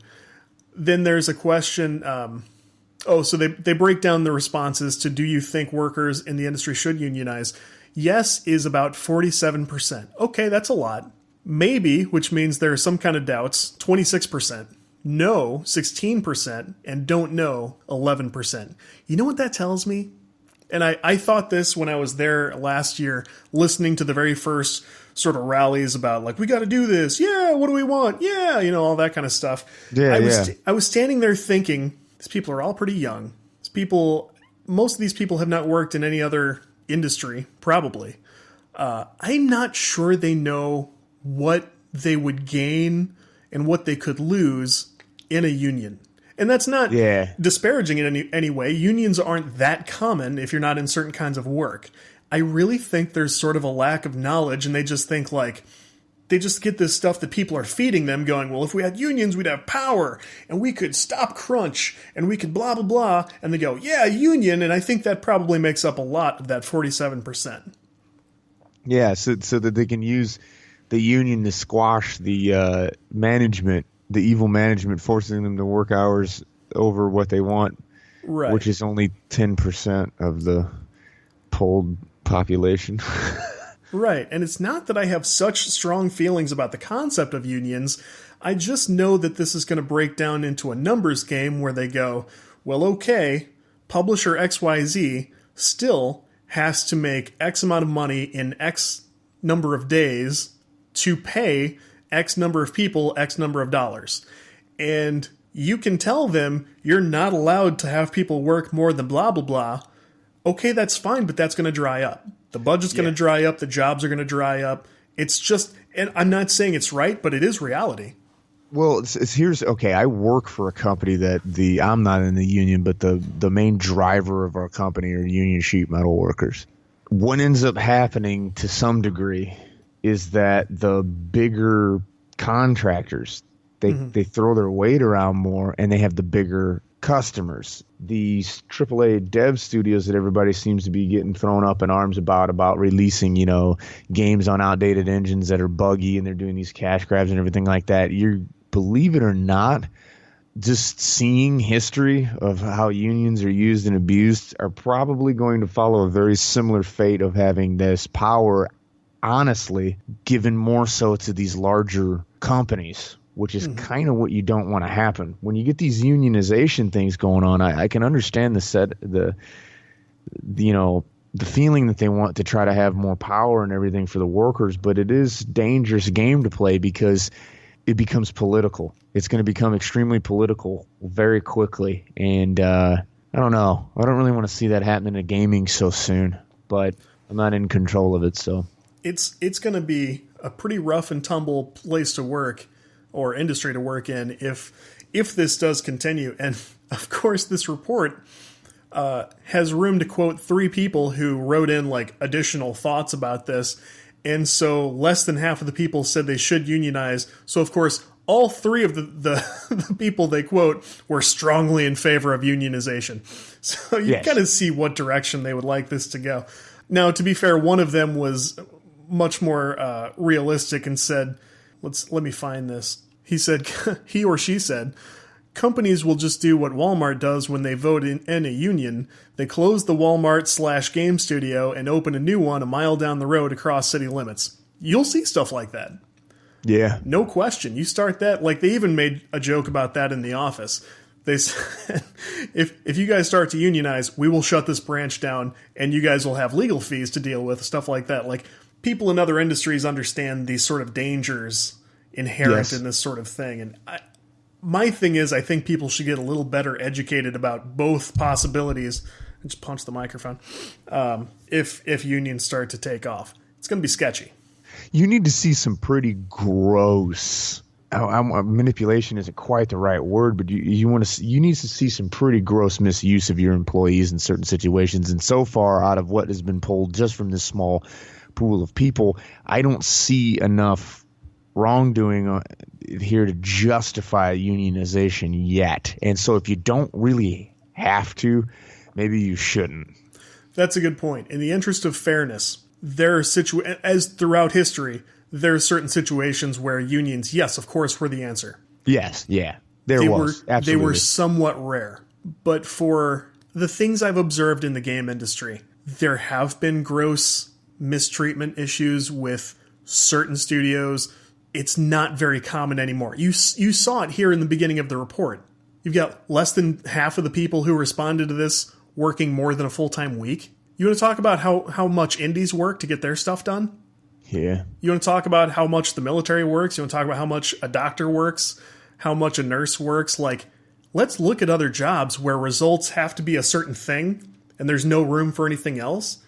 [SPEAKER 1] Then there's a question, so they break down the responses to do you think workers in the industry should unionize? Yes is about 47%. Okay, that's a lot. Maybe, which means there are some kind of doubts, 26%. No, 16%. And don't know, 11%. You know what that tells me? And I thought this when I was there last year, listening to the very first sort of rallies about like, we got to do this. Yeah. What do we want? Yeah. All that kind of stuff.
[SPEAKER 2] Yeah.
[SPEAKER 1] I was standing there thinking, these people are all pretty young. Most of these people have not worked in any other industry, probably. I'm not sure they know what they would gain and what they could lose in a union. And that's not disparaging in any way. Unions aren't that common if you're not in certain kinds of work. I really think there's sort of a lack of knowledge, and they just think like, they just get this stuff that people are feeding them going, well, if we had unions, we'd have power, and we could stop crunch, and we could blah, blah, blah. And they go, yeah, union, and I think that probably makes up a lot of that 47%.
[SPEAKER 2] Yeah, so that they can use the union to squash the management, the evil management, forcing them to work hours over what they want,
[SPEAKER 1] right?
[SPEAKER 2] Which is only 10% of the polled population.
[SPEAKER 1] Right, and it's not that I have such strong feelings about the concept of unions. I just know that this is going to break down into a numbers game where they go, well, okay, publisher XYZ still has to make X amount of money in X number of days to pay X number of people X number of dollars. And you can tell them you're not allowed to have people work more than blah, blah, blah. Okay, that's fine, but that's going to dry up. The budget's going to dry up. The jobs are going to dry up. It's just, and I'm not saying it's right, but it is reality.
[SPEAKER 2] Well, here's okay. I work for a company that I'm not in the union, but the main driver of our company are union sheet metal workers. What ends up happening to some degree is that the bigger contractors they throw their weight around more, and they have the bigger customers. These AAA dev studios that everybody seems to be getting thrown up in arms about releasing, games on outdated engines that are buggy, and they're doing these cash grabs and everything like that. Believe it or not, just seeing history of how unions are used and abused are probably going to follow a very similar fate of having this power, honestly, given more so to these larger companies, which is kind of what you don't want to happen. When you get these unionization things going on, I can understand the feeling that they want to try to have more power and everything for the workers, but it is a dangerous game to play because it becomes political. It's going to become extremely political very quickly. And I don't know. I don't really want to see that happen in gaming so soon, but I'm not in control of it. So
[SPEAKER 1] it's going to be a pretty rough and tumble place to work or industry to work in if this does continue. And of course, this report has room to quote 3 people who wrote in like additional thoughts about this. And so less than half of the people said they should unionize. So, of course, all 3 of the people they quote were strongly in favor of unionization. So you kind of see what direction they would like this to go. Now, to be fair, one of them was much more realistic and said, let me find this. He said, he or she said, companies will just do what Walmart does when they vote in a union. They close the Walmart/game studio and open a new one a mile down the road across city limits. You'll see stuff like that.
[SPEAKER 2] Yeah.
[SPEAKER 1] No question. You start that, like they even made a joke about that in The Office. They said, if you guys start to unionize, we will shut this branch down and you guys will have legal fees to deal with, stuff like that. Like people in other industries understand these sort of dangers inherent in this sort of thing. And my thing is, I think people should get a little better educated about both possibilities. I just punched the microphone. If unions start to take off, it's going to be sketchy.
[SPEAKER 2] You need to see some pretty gross. Manipulation isn't quite the right word, but you need to see some pretty gross misuse of your employees in certain situations. And so far, out of what has been pulled just from this small pool of people, I don't see enough wrongdoing here to justify unionization yet. And so if you don't really have to, maybe you shouldn't.
[SPEAKER 1] That's a good point. In the interest of fairness, there are as throughout history, there are certain situations where unions, yes, of course, were the answer.
[SPEAKER 2] Yes, yeah. They
[SPEAKER 1] were somewhat rare. But for the things I've observed in the game industry, there have been gross mistreatment issues with certain studios. It's not very common anymore. You saw it here in the beginning of the report. You've got less than half of the people who responded to this working more than a full-time week. You want to talk about how much indies work to get their stuff done?
[SPEAKER 2] Yeah.
[SPEAKER 1] You want to talk about how much the military works? You want to talk about how much a doctor works? How much a nurse works? Like, let's look at other jobs where results have to be a certain thing and there's no room for anything else.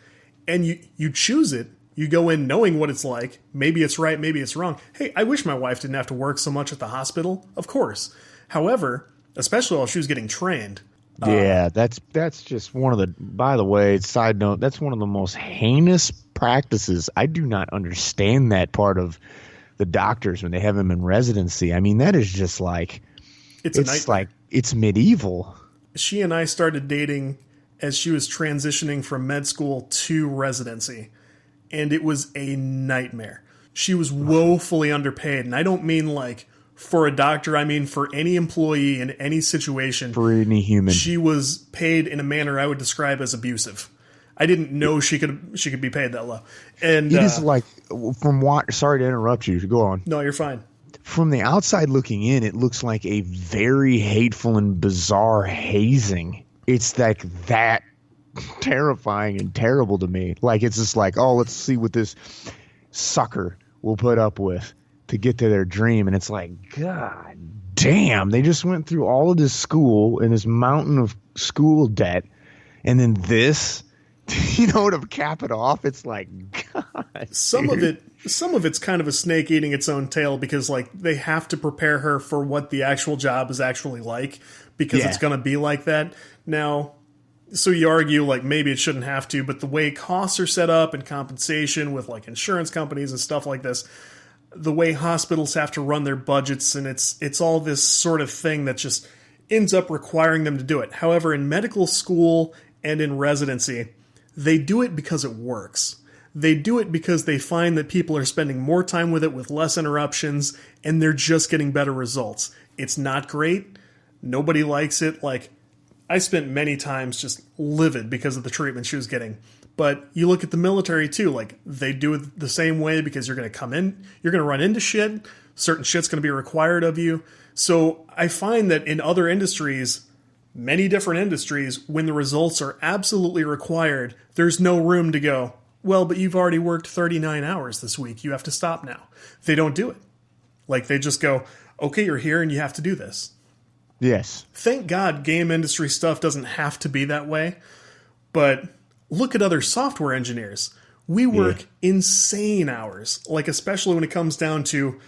[SPEAKER 1] And you choose it. You go in knowing what it's like. Maybe it's right, maybe it's wrong. Hey, I wish my wife didn't have to work so much at the hospital. Of course. However, especially while she was getting trained.
[SPEAKER 2] Yeah, that's just one of the, by the way, side note, that's one of the most heinous practices. I do not understand that part of the doctors when they have them in residency. I mean, that is just like, it's like, it's medieval.
[SPEAKER 1] She and I started dating as she was transitioning from med school to residency, and it was a nightmare. She was woefully underpaid, and I don't mean like for a doctor, I mean for any employee in any situation.
[SPEAKER 2] For any human.
[SPEAKER 1] She was paid in a manner I would describe as abusive. I didn't know she could be paid that low. And
[SPEAKER 2] it is like, from what, sorry to interrupt you, go on.
[SPEAKER 1] No, you're fine.
[SPEAKER 2] From the outside looking in, it looks like a very hateful and bizarre hazing. It's like that terrifying and terrible to me. Like, it's just like, oh, let's see what this sucker will put up with to get to their dream. And it's like, God damn, they just went through all of this school and this mountain of school debt, and then this, you know, to cap it off, it's like, God.
[SPEAKER 1] Some of it's kind of a snake eating its own tail, because like they have to prepare her for what the actual job is actually like, because it's going to be like that. Now, so you argue like maybe it shouldn't have to, but the way costs are set up and compensation with like insurance companies and stuff like this, the way hospitals have to run their budgets, and it's all this sort of thing that just ends up requiring them to do it. However, in medical school and in residency, they do it because it works. They do it because they find that people are spending more time with it with less interruptions, and they're just getting better results. It's not great. Nobody likes it. Like, I spent many times just livid because of the treatment she was getting. But you look at the military too, like they do it the same way, because you're going to come in, you're going to run into shit, certain shit's going to be required of you. So I find that in other industries, many different industries, when the results are absolutely required, there's no room to go, well, but you've already worked 39 hours this week, you have to stop now. They don't do it. Like, they just go, okay, you're here and you have to do this.
[SPEAKER 2] Yes.
[SPEAKER 1] Thank God game industry stuff doesn't have to be that way, but look at other software engineers. We work insane hours, like especially when it comes down to,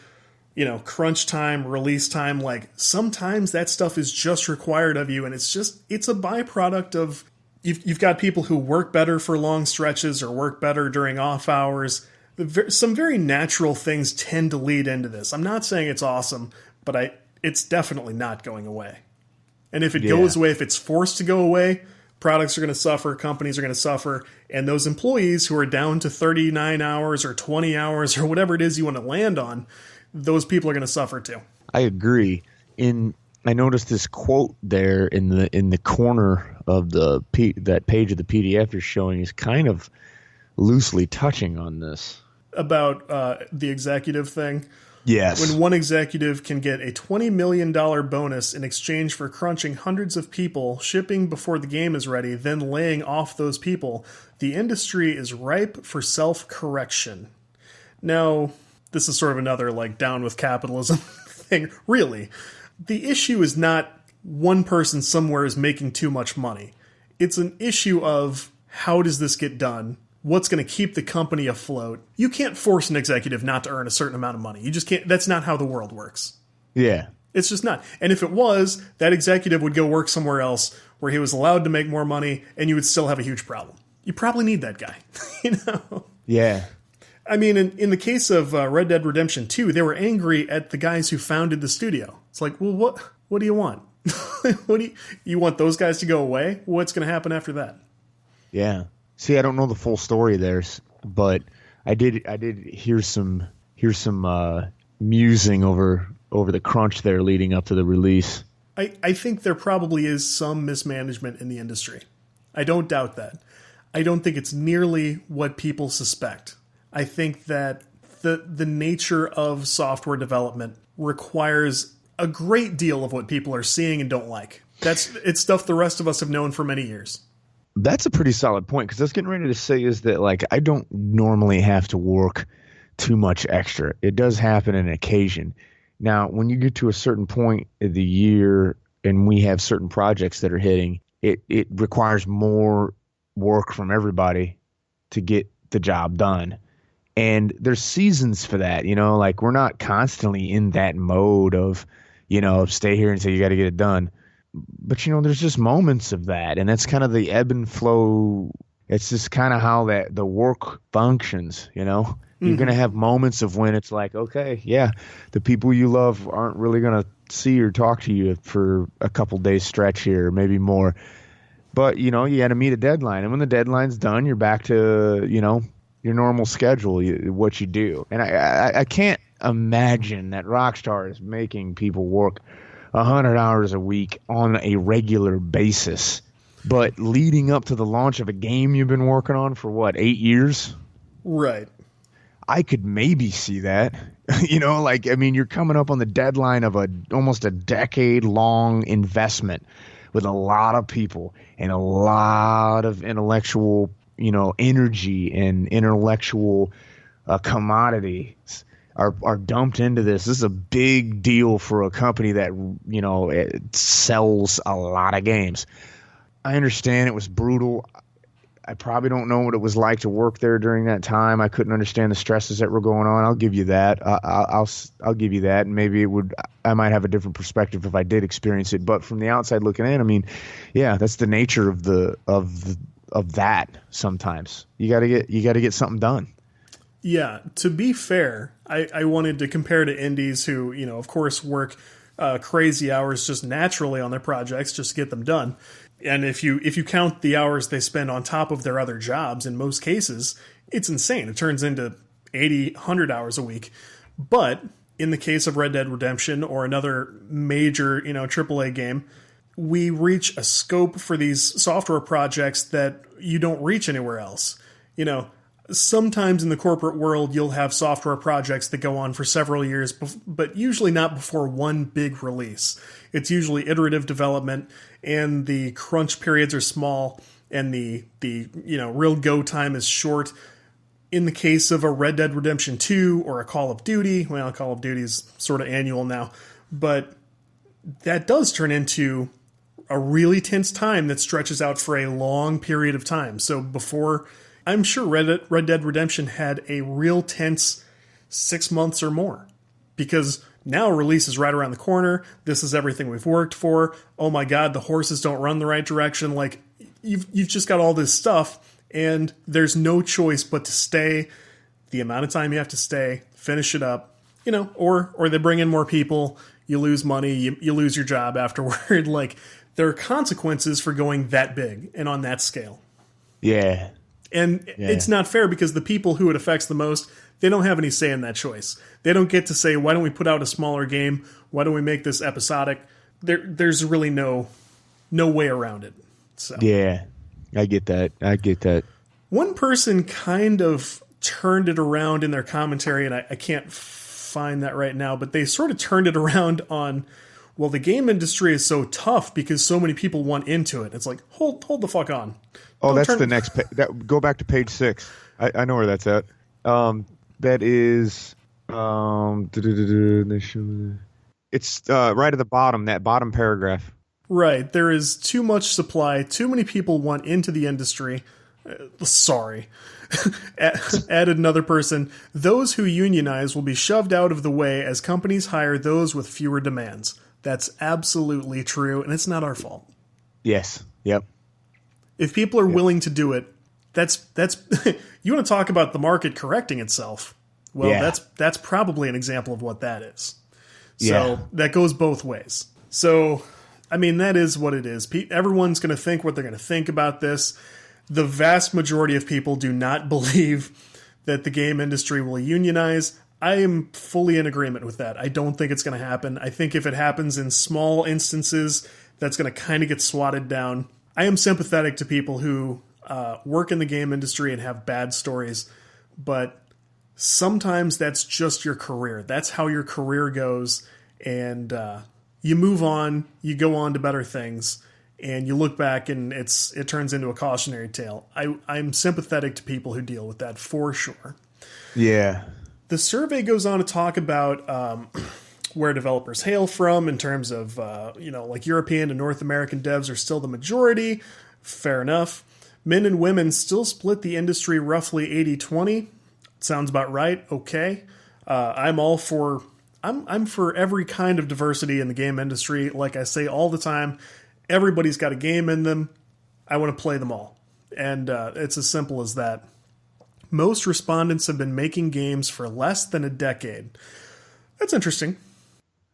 [SPEAKER 1] you know, crunch time, release time. Like sometimes that stuff is just required of you, and it's a byproduct of you've got people who work better for long stretches or work better during off hours. Some very natural things tend to lead into this. I'm not saying it's awesome, but it's definitely not going away. And if it goes away, if it's forced to go away, products are going to suffer, companies are going to suffer, and those employees who are down to 39 hours or 20 hours or whatever it is you want to land on, those people are going to suffer too.
[SPEAKER 2] I agree. I noticed this quote there in the corner of that page of the PDF you're showing is kind of loosely touching on this.
[SPEAKER 1] About the executive thing.
[SPEAKER 2] Yes.
[SPEAKER 1] When one executive can get a $20 million bonus in exchange for crunching hundreds of people, shipping before the game is ready, then laying off those people, the industry is ripe for self-correction. Now, this is sort of another like down with capitalism thing. Really, the issue is not one person somewhere is making too much money. It's an issue of how does this get done? What's going to keep the company afloat? You can't force an executive not to earn a certain amount of money. You just can't. That's not how the world works.
[SPEAKER 2] Yeah.
[SPEAKER 1] It's just not. And if it was, that executive would go work somewhere else where he was allowed to make more money, and you would still have a huge problem. You probably need that guy. You know?
[SPEAKER 2] Yeah.
[SPEAKER 1] I mean, in the case of Red Dead Redemption 2, they were angry at the guys who founded the studio. It's like, well, what do you want? You want those guys to go away? What's going to happen after that?
[SPEAKER 2] Yeah. See, I don't know the full story there, but I did hear some musing over the crunch there leading up to the release.
[SPEAKER 1] I think there probably is some mismanagement in the industry. I don't doubt that. I don't think it's nearly what people suspect. I think that the nature of software development requires a great deal of what people are seeing and don't like. It's stuff the rest of us have known for many years.
[SPEAKER 2] That's a pretty solid point, because I was getting ready to say is that, like, I don't normally have to work too much extra. It does happen on occasion. Now, when you get to a certain point of the year and we have certain projects that are hitting, it requires more work from everybody to get the job done. And there's seasons for that, like we're not constantly in that mode of, stay here until you got to get it done. But, there's just moments of that. And that's kind of the ebb and flow. It's just kind of how the work functions, You're going to have moments of when it's like, okay, yeah, the people you love aren't really going to see or talk to you for a couple days stretch here, maybe more. But, you got to meet a deadline. And when the deadline's done, you're back to, your normal schedule, what you do. And I can't imagine that Rockstar is making people work 100 hours a week on a regular basis. But leading up to the launch of a game you've been working on for 8 years?
[SPEAKER 1] Right.
[SPEAKER 2] I could maybe see that. You're coming up on the deadline of almost a decade-long investment with a lot of people and a lot of intellectual, energy and intellectual commodities are dumped into this. This is a big deal for a company that, it sells a lot of games. I understand it was brutal. I probably don't know what it was like to work there during that time. I couldn't understand the stresses that were going on. I'll give you that. I'll give you that. And maybe I might have a different perspective if I did experience it. But from the outside looking in, yeah, that's the nature of that. Sometimes you got to get something done.
[SPEAKER 1] Yeah. To be fair, I wanted to compare to indies who, of course, work crazy hours just naturally on their projects just to get them done. And if you count the hours they spend on top of their other jobs, in most cases, it's insane. It turns into 80, 100 hours a week. But in the case of Red Dead Redemption or another major, AAA game, we reach a scope for these software projects that you don't reach anywhere else. Sometimes in the corporate world, you'll have software projects that go on for several years, but usually not before one big release. It's usually iterative development, and the crunch periods are small, and the real go time is short. In the case of a Red Dead Redemption 2 or a Call of Duty, well, Call of Duty is sort of annual now, but that does turn into a really tense time that stretches out for a long period of time. So before... I'm sure Red Dead Redemption had a real tense 6 months or more, because now release is right around the corner. This is everything we've worked for. Oh my God, the horses don't run the right direction. Like you've just got all this stuff, and there's no choice but to stay the amount of time you have to stay, finish it up, or they bring in more people, you lose money, you lose your job afterward. Like there are consequences for going that big and on that scale.
[SPEAKER 2] Yeah.
[SPEAKER 1] And it's not fair because the people who it affects the most, they don't have any say in that choice. They don't get to say, why don't we put out a smaller game? Why don't we make this episodic? There's really no way around it. So
[SPEAKER 2] yeah, I get that.
[SPEAKER 1] One person kind of turned it around in their commentary, and I can't find that right now, but they sort of turned it around on, well, the game industry is so tough because so many people want into it. It's like, hold the fuck on.
[SPEAKER 2] Oh, that's the next page. Go back to page 6. I know where that's at. That is it's right at the bottom, that bottom paragraph.
[SPEAKER 1] Right. There is too much supply. Too many people want into the industry. Sorry. Added another person. Those who unionize will be shoved out of the way as companies hire those with fewer demands. That's absolutely true, and it's not our fault.
[SPEAKER 2] Yes. Yep.
[SPEAKER 1] If people are willing to do it, that's you want to talk about the market correcting itself. Well, that's probably an example of what that is. So that goes both ways. So, that is what it is. Everyone's going to think what they're going to think about this. The vast majority of people do not believe that the game industry will unionize. I am fully in agreement with that. I don't think it's going to happen. I think if it happens in small instances, that's going to kind of get swatted down. I am sympathetic to people who work in the game industry and have bad stories, but sometimes that's just your career. That's how your career goes, and you move on, you go on to better things, and you look back and it turns into a cautionary tale. I'm sympathetic to people who deal with that for sure.
[SPEAKER 2] Yeah.
[SPEAKER 1] The survey goes on to talk about where developers hail from in terms of, like European and North American devs are still the majority. Fair enough. Men and women still split the industry roughly 80-20. Sounds about right. Okay. I'm for every kind of diversity in the game industry. Like I say all the time, everybody's got a game in them. I want to play them all. And it's as simple as that. Most respondents have been making games for less than a decade. That's interesting.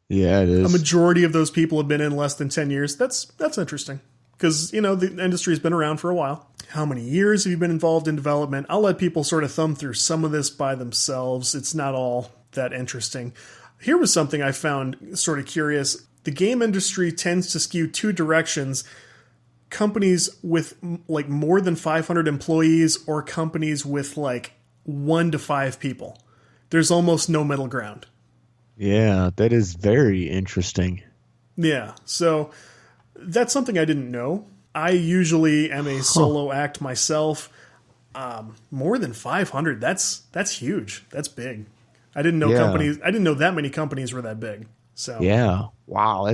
[SPEAKER 2] Yeah, it is.
[SPEAKER 1] A majority of those people have been in less than 10 years. That's interesting. Because, the industry has been around for a while. How many years have you been involved in development? I'll let people sort of thumb through some of this by themselves. It's not all that interesting. Here was something I found sort of curious. The game industry tends to skew two directions. Companies with like more than 500 employees or companies with like 1 to 5 people. There's almost no middle ground.
[SPEAKER 2] Yeah, that is very interesting.
[SPEAKER 1] Yeah, so that's something I didn't know. I usually am a solo act myself. More than 500, that's huge. That's big. I didn't know I didn't know that many companies were that big. So
[SPEAKER 2] yeah, wow,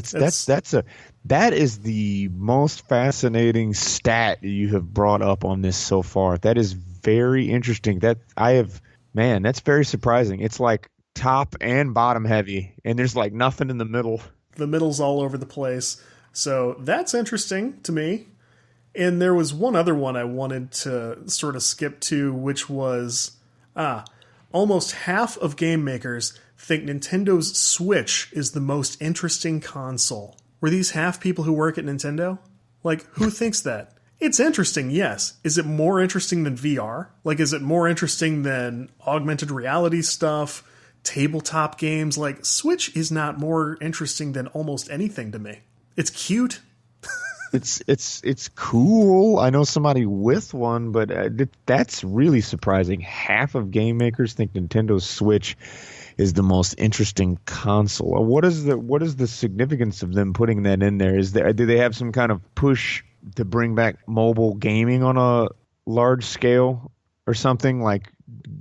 [SPEAKER 2] that is the most fascinating stat you have brought up on this so far. That is very interesting. That's very surprising. It's like top and bottom heavy, and there's like nothing in the middle.
[SPEAKER 1] The middle's all over the place. So that's interesting to me. And there was one other one I wanted to sort of skip to, which was almost half of game makers think Nintendo's Switch is the most interesting console. Were these half people who work at Nintendo? Like, who thinks that? It's interesting, yes. Is it more interesting than VR? Like, is it more interesting than augmented reality stuff, tabletop games? Like, Switch is not more interesting than almost anything to me. It's cute.
[SPEAKER 2] It's cool. I know somebody with one, but that's really surprising. Half of game makers think Nintendo Switch is the most interesting console. What is the significance of them putting that in there? Do they have some kind of push to bring back mobile gaming on a large scale or something like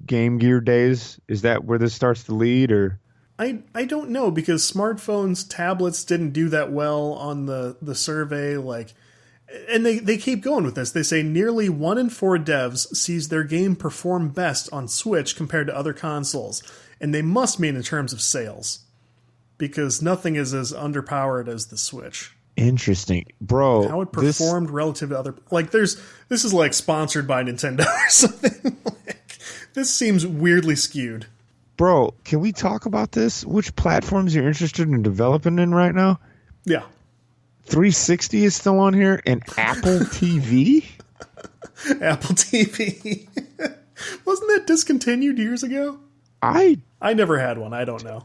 [SPEAKER 2] Game Gear days? Is that where this starts to lead, or?
[SPEAKER 1] I don't know, because smartphones, tablets didn't do that well on the survey. And they keep going with this. They say nearly 1 in 4 devs sees their game perform best on Switch compared to other consoles. And they must mean in terms of sales, because nothing is as underpowered as the Switch.
[SPEAKER 2] Interesting, bro.
[SPEAKER 1] How it performed relative to other, this is like sponsored by Nintendo or something. This seems weirdly skewed.
[SPEAKER 2] Bro, can we talk about this? Which platforms you're interested in developing in right now?
[SPEAKER 1] Yeah.
[SPEAKER 2] 360 is still on here, and Apple TV?
[SPEAKER 1] Apple TV. Wasn't that discontinued years ago? I never had one. I don't know.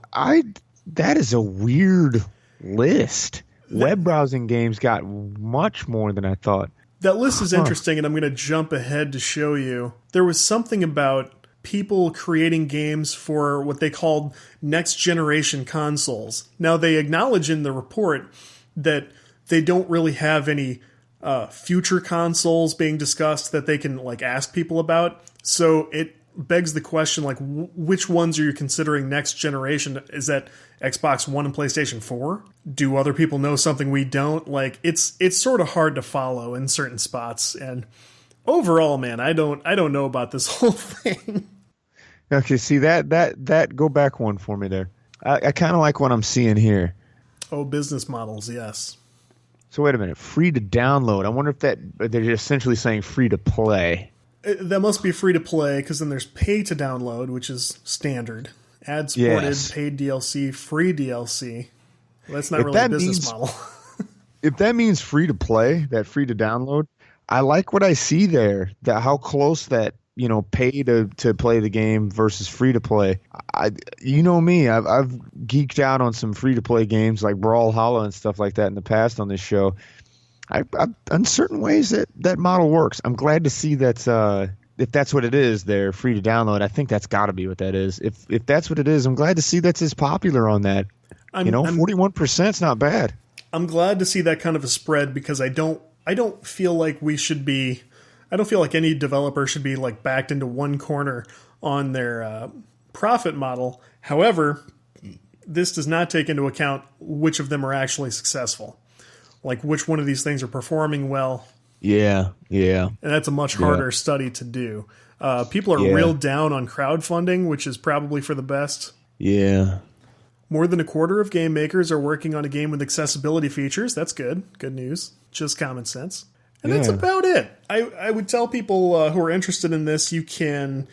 [SPEAKER 2] That is a weird list. Web browsing games got much more than I thought.
[SPEAKER 1] That list is interesting, and I'm going to jump ahead to show you. There was something about people creating games for what they called next generation consoles. Now, they acknowledge in the report that they don't really have any future consoles being discussed that they can ask people about. So it begs the question, which ones are you considering next generation? Is that Xbox One and PlayStation 4? Do other people know something we don't? It's sort of hard to follow in certain spots. And overall, man, I don't know about this whole thing.
[SPEAKER 2] Okay, see that go back one for me there. I kind of like what I'm seeing here.
[SPEAKER 1] Oh, business models, yes.
[SPEAKER 2] So wait a minute, free to download. I wonder if they're essentially saying free to play.
[SPEAKER 1] That must be free to play, because then there's pay to download, which is standard. Ad supported, yes. Paid DLC, free DLC. Well, that's not really a business model.
[SPEAKER 2] If that means free to play, that free to download, I like what I see there. How close that pay to play the game versus free to play. You know me, I've geeked out on some free to play games like Brawlhalla and stuff like that in the past on this show. In certain ways that model works. I'm glad to see that if that's what it is, they're free to download. I think that's got to be what that is. If that's what it is, I'm glad to see that's as popular on that. 41% is not bad.
[SPEAKER 1] I'm glad to see that kind of a spread, because I don't feel like we should be. I don't feel like any developer should be backed into one corner on their profit model. However, this does not take into account which of them are actually successful. Like which one of these things are performing well.
[SPEAKER 2] Yeah.
[SPEAKER 1] And that's a much harder study to do. People are real down on crowdfunding, which is probably for the best.
[SPEAKER 2] Yeah.
[SPEAKER 1] More than a quarter of game makers are working on a game with accessibility features. That's good. Good news. Just common sense. And that's about it. I would tell people who are interested in this, you can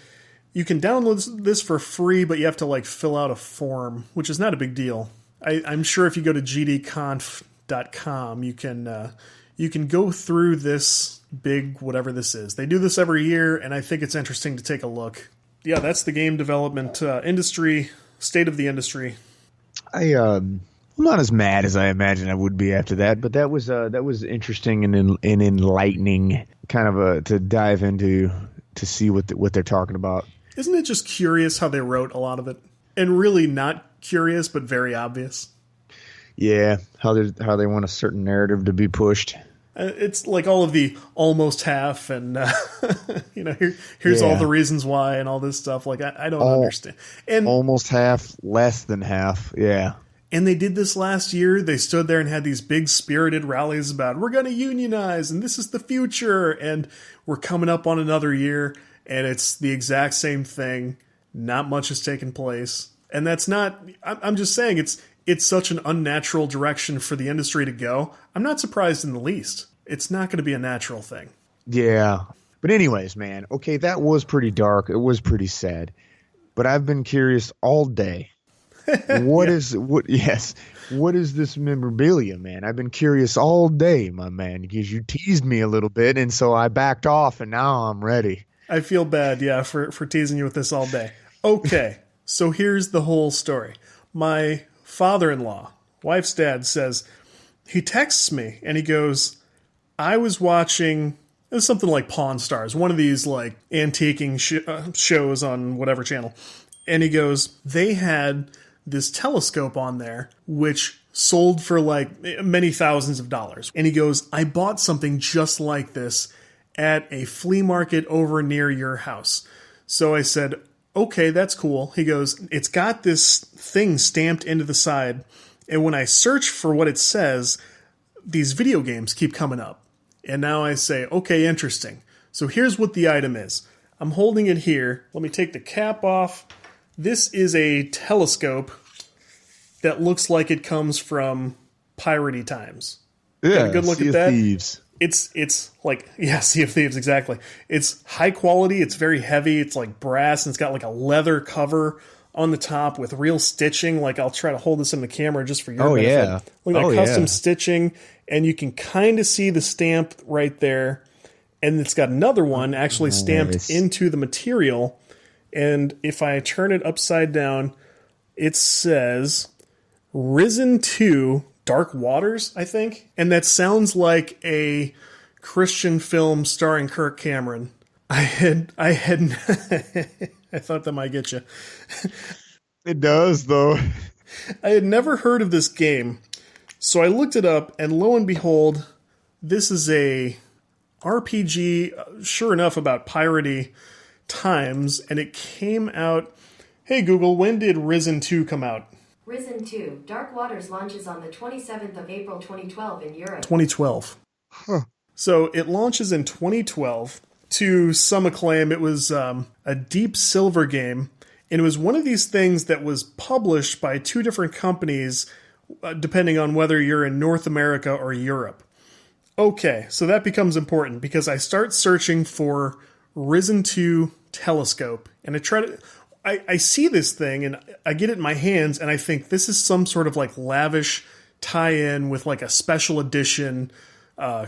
[SPEAKER 1] download this for free, but you have to like fill out a form, which is not a big deal. I'm sure if you go to gdconf.com, you can go through this big whatever this is. They do this every year, and I think it's interesting to take a look. Yeah, that's the game development industry, state of the industry.
[SPEAKER 2] I'm not as mad as I imagined I would be after that, but that was interesting and enlightening, kind of to dive into to see what they're talking about.
[SPEAKER 1] Isn't it just curious how they wrote a lot of it, and really not curious but very obvious? Yeah,
[SPEAKER 2] how they want a certain narrative to be pushed.
[SPEAKER 1] It's like all of the almost half, and here's all the reasons why, and all this stuff. Like I don't understand. And
[SPEAKER 2] almost half, less than half. Yeah.
[SPEAKER 1] And they did this last year. They stood there and had these big spirited rallies about we're going to unionize, and this is the future, and we're coming up on another year, and it's the exact same thing. Not much has taken place, and that's not. I'm just saying it's such an unnatural direction for the industry to go. I'm not surprised in the least. It's not going to be a natural thing.
[SPEAKER 2] Yeah. But anyways, man, okay, that was pretty dark. It was pretty sad. But I've been curious all day. What is this memorabilia, man? I've been curious all day, my man, because you teased me a little bit, and so I backed off, and now I'm ready.
[SPEAKER 1] I feel bad, for teasing you with this all day. Okay, so here's the whole story. My father-in-law, wife's dad, says, he texts me and he goes, I was watching, it was something like Pawn Stars, one of these like antiquing shows on whatever channel. And he goes, they had this telescope on there, which sold for like many thousands of dollars. And he goes, I bought something just like this at a flea market over near your house. So I said, okay, that's cool. He goes, it's got this thing stamped into the side, and when I search for what it says, these video games keep coming up. And now I say, okay, interesting. So here's what the item is. I'm holding it here. Let me take the cap off. This is a telescope that looks like it comes from piratey times.
[SPEAKER 2] Yeah,
[SPEAKER 1] got a good look at that.
[SPEAKER 2] Thieves.
[SPEAKER 1] It's like, yeah, Sea of Thieves, exactly. It's high quality, it's very heavy, it's like brass, and it's got like a leather cover on the top with real stitching. Like, I'll try to hold this in the camera just for your benefit.
[SPEAKER 2] Yeah.
[SPEAKER 1] Look at that custom stitching, and you can kind of see the stamp right there. And it's got another one actually stamped into the material. And if I turn it upside down, it says Risen 2 Dark Waters, I think. And that sounds like a Christian film starring Kirk Cameron. I thought that might get you.
[SPEAKER 2] It does, though.
[SPEAKER 1] I had never heard of this game. So I looked it up, and lo and behold, this is a RPG, sure enough, about piratey times, and it came out... Hey, Google, when did Risen 2 come out?
[SPEAKER 3] Risen 2, Dark Waters launches on the 27th of April 2012 in Europe.
[SPEAKER 1] 2012.
[SPEAKER 2] Huh.
[SPEAKER 1] So it launches in 2012. To some acclaim, it was a Deep Silver game, and it was one of these things that was published by two different companies, depending on whether you're in North America or Europe. Okay, so that becomes important, because I start searching for Risen 2 Telescope, and I see this thing, and I get it in my hands, and I think this is some sort of like lavish tie-in with like a special edition,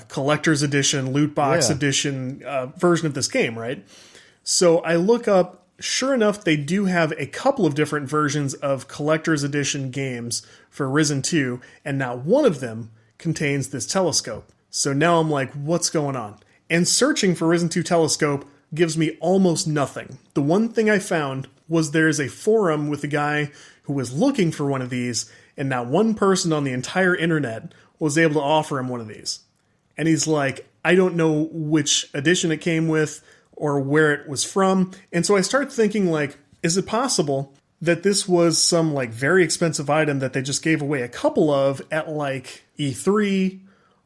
[SPEAKER 1] collector's edition, loot box edition version of this game, right? So I look up, sure enough, they do have a couple of different versions of collector's edition games for Risen 2, and now one of them contains this telescope. So now I'm like, what's going on? And searching for Risen 2 Telescope gives me almost nothing. The one thing I found was there's a forum with a guy who was looking for one of these, and not one person on the entire internet was able to offer him one of these. And he's like, I don't know which edition it came with or where it was from. And so I start thinking, like, is it possible that this was some like very expensive item that they just gave away a couple of at like E3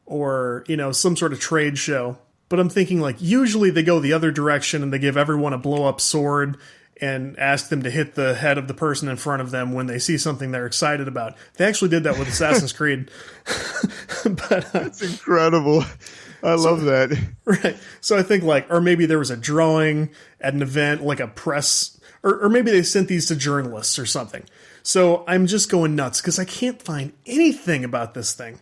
[SPEAKER 1] or, some sort of trade show? But I'm thinking like usually they go the other direction and they give everyone a blow up sword and ask them to hit the head of the person in front of them when they see something they're excited about. They actually did that with Assassin's Creed. But
[SPEAKER 2] that's incredible. I love that.
[SPEAKER 1] Right. So I think or maybe there was a drawing at an event, like a press, or maybe they sent these to journalists or something. So I'm just going nuts because I can't find anything about this thing.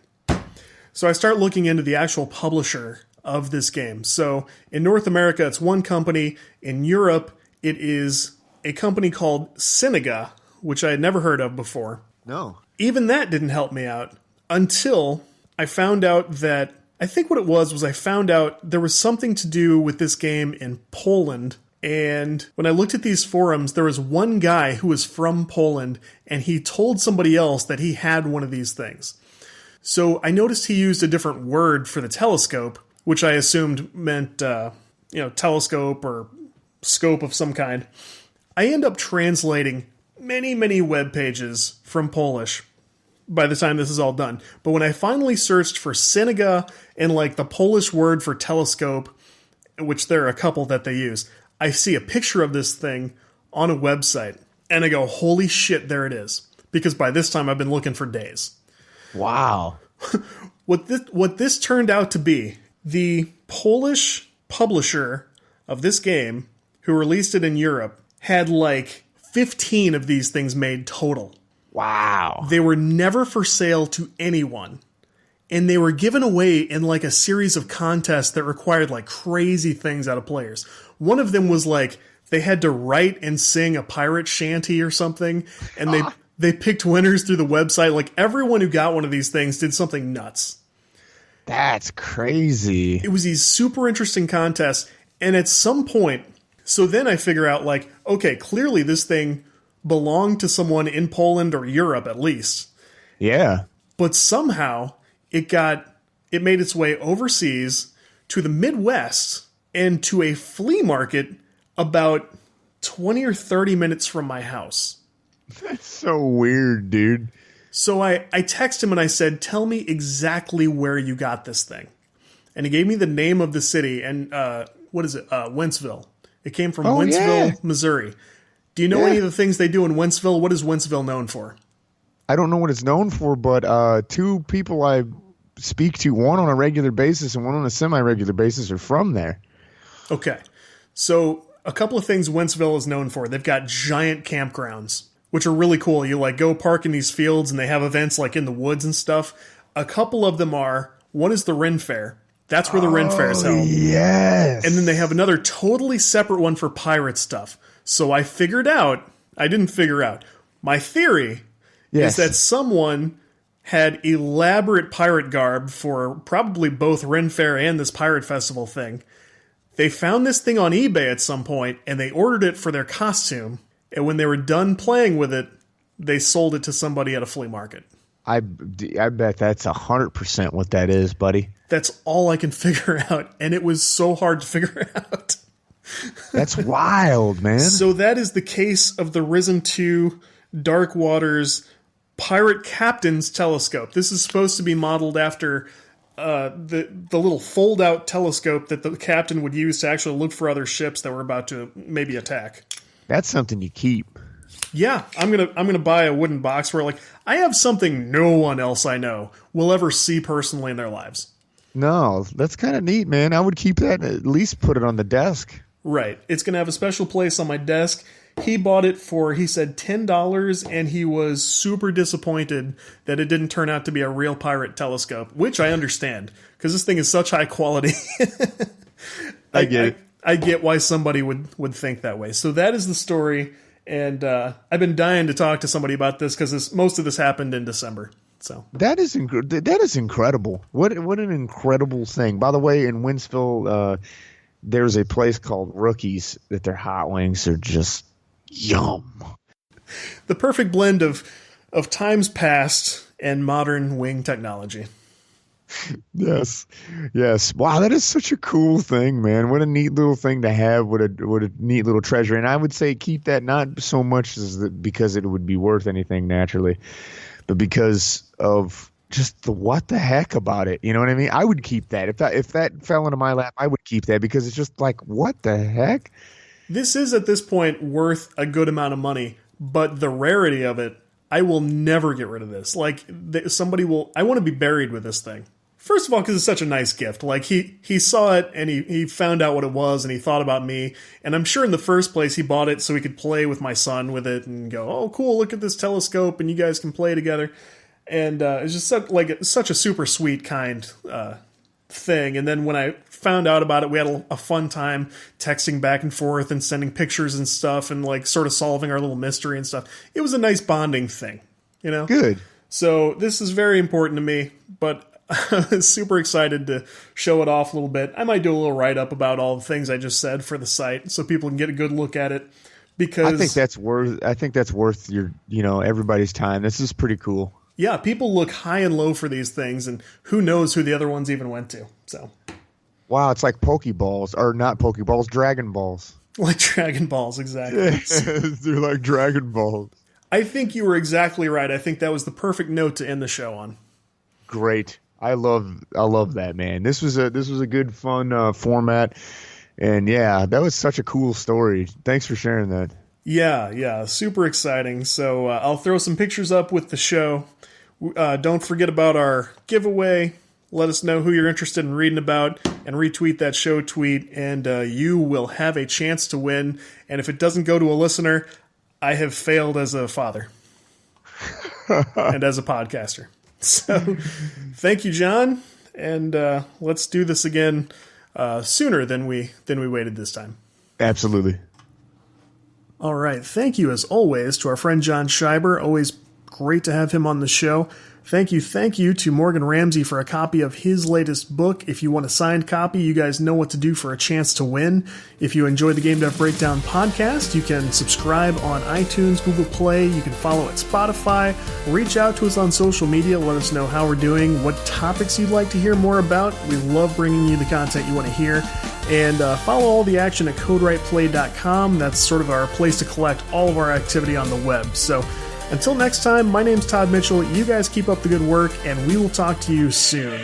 [SPEAKER 1] So I start looking into the actual publisher of this game. So in North America, it's one company. In Europe, it is a company called Synega, which I had never heard of before.
[SPEAKER 2] No.
[SPEAKER 1] Even that didn't help me out until I found out that, I think what it was I found out there was something to do with this game in Poland. And when I looked at these forums, there was one guy who was from Poland, and he told somebody else that he had one of these things. So I noticed he used a different word for the telescope, which I assumed meant, telescope or scope of some kind. I end up translating many, many web pages from Polish by the time this is all done. But when I finally searched for Synega and the Polish word for telescope, which there are a couple that they use, I see a picture of this thing on a website and I go, holy shit, there it is. Because by this time I've been looking for days.
[SPEAKER 2] Wow.
[SPEAKER 1] What this turned out to be, the Polish publisher of this game, who released it in Europe, had 15 of these things made total.
[SPEAKER 2] Wow.
[SPEAKER 1] They were never for sale to anyone. And they were given away in a series of contests that required crazy things out of players. One of them was they had to write and sing a pirate shanty or something. And they picked winners through the website. Everyone who got one of these things did something nuts.
[SPEAKER 2] That's crazy.
[SPEAKER 1] It was these super interesting contests. And at some point, so then I figure out okay, clearly this thing belonged to someone in Poland or Europe at least.
[SPEAKER 2] Yeah.
[SPEAKER 1] But somehow it made its way overseas to the Midwest and to a flea market about 20 or 30 minutes from my house.
[SPEAKER 2] That's so weird, dude.
[SPEAKER 1] So I texted him and I said, tell me exactly where you got this thing. And he gave me the name of the city and, Wentzville. It came from Wentzville, Missouri. Do you know any of the things they do in Wentzville? What is Wentzville known for?
[SPEAKER 2] I don't know what it's known for, but two people I speak to, one on a regular basis and one on a semi-regular basis, are from there.
[SPEAKER 1] Okay. So a couple of things Wentzville is known for. They've got giant campgrounds, which are really cool. You go park in these fields and they have events in the woods and stuff. A couple of them one is the Ren Fair. That's where the Ren Fair is held.
[SPEAKER 2] Yes.
[SPEAKER 1] And then they have another totally separate one for pirate stuff. So I didn't figure out. My theory is that someone had elaborate pirate garb for probably both Ren Fair and this pirate festival thing. They found this thing on eBay at some point and they ordered it for their costume. And when they were done playing with it, they sold it to somebody at a flea market.
[SPEAKER 2] I bet that's 100% what that is, buddy.
[SPEAKER 1] That's all I can figure out. And it was so hard to figure out.
[SPEAKER 2] That's wild, man.
[SPEAKER 1] So that is the case of the Risen 2 Dark Waters Pirate Captain's Telescope. This is supposed to be modeled after the little fold-out telescope that the captain would use to actually look for other ships that were about to maybe attack.
[SPEAKER 2] That's something you keep.
[SPEAKER 1] Yeah, I'm gonna buy a wooden box where I have something no one else I know will ever see personally in their lives.
[SPEAKER 2] No, that's kind of neat, man. I would keep that and at least put it on the desk.
[SPEAKER 1] Right. It's going to have a special place on my desk. He bought it for, he said, $10, and he was super disappointed that it didn't turn out to be a real pirate telescope, which I understand, because this thing is such high quality.
[SPEAKER 2] I get it.
[SPEAKER 1] I get why somebody would think that way. So that is the story, and I've been dying to talk to somebody about this, because most of this happened in December. So
[SPEAKER 2] that is incredible. What an incredible thing. By the way, in Wentzville, there's a place called Rookies that their hot wings are just yum.
[SPEAKER 1] The perfect blend of times past and modern wing technology.
[SPEAKER 2] Yes, yes. Wow, that is such a cool thing, man. What a neat little thing to have. What a neat little treasure. And I would say keep that not so much as because it would be worth anything naturally, but because of just the what the heck about it. You know what I mean? I would keep that. If that fell into my lap, I would keep that because it's just like what the heck?
[SPEAKER 1] This is at this point worth a good amount of money, but the rarity of it, I will never get rid of this. Like somebody will, I want to be buried with this thing. First of all, because it's such a nice gift. Like he saw it and he found out what it was and he thought about me. And I'm sure in the first place he bought it so he could play with my son with it and go, oh cool, look at this telescope and you guys can play together. And it's just such a super sweet kind thing. And then when I found out about it, we had a fun time texting back and forth and sending pictures and stuff and like sort of solving our little mystery and stuff. It was a nice bonding thing, you know?
[SPEAKER 2] Good.
[SPEAKER 1] So this is very important to me, but I was super excited to show it off a little bit. I might do a little write-up about all the things I just said for the site so people can get a good look at it. Because
[SPEAKER 2] I think that's worth your, everybody's time. This is pretty cool.
[SPEAKER 1] Yeah, people look high and low for these things, and who knows who the other ones even went to. So,
[SPEAKER 2] wow, it's like Pokeballs, or not Pokeballs, Dragon Balls.
[SPEAKER 1] Like Dragon Balls, exactly.
[SPEAKER 2] They're like Dragon Balls.
[SPEAKER 1] I think you were exactly right. I think that was the perfect note to end the show on.
[SPEAKER 2] Great. I love that, man. This was a good, fun format, and yeah, that was such a cool story. Thanks for sharing that.
[SPEAKER 1] Yeah, super exciting. So I'll throw some pictures up with the show. Don't forget about our giveaway. Let us know who you're interested in reading about and retweet that show tweet, and you will have a chance to win. And if it doesn't go to a listener, I have failed as a father and as a podcaster. So thank you, John, and let's do this again sooner than we waited this time.
[SPEAKER 2] Absolutely.
[SPEAKER 1] All right. Thank you, as always, to our friend John Schreiber. Always great to have him on the show. Thank you to Morgan Ramsey for a copy of his latest book. If you want a signed copy, you guys know what to do for a chance to win. If you enjoy the Game Dev Breakdown podcast, you can subscribe on iTunes, Google Play. You can follow at Spotify. Reach out to us on social media. Let us know how we're doing, what topics you'd like to hear more about. We love bringing you the content you want to hear. And follow all the action at CodeWritePlay.com. That's sort of our place to collect all of our activity on the web. So until next time, my name's Todd Mitchell. You guys keep up the good work, and we will talk to you soon.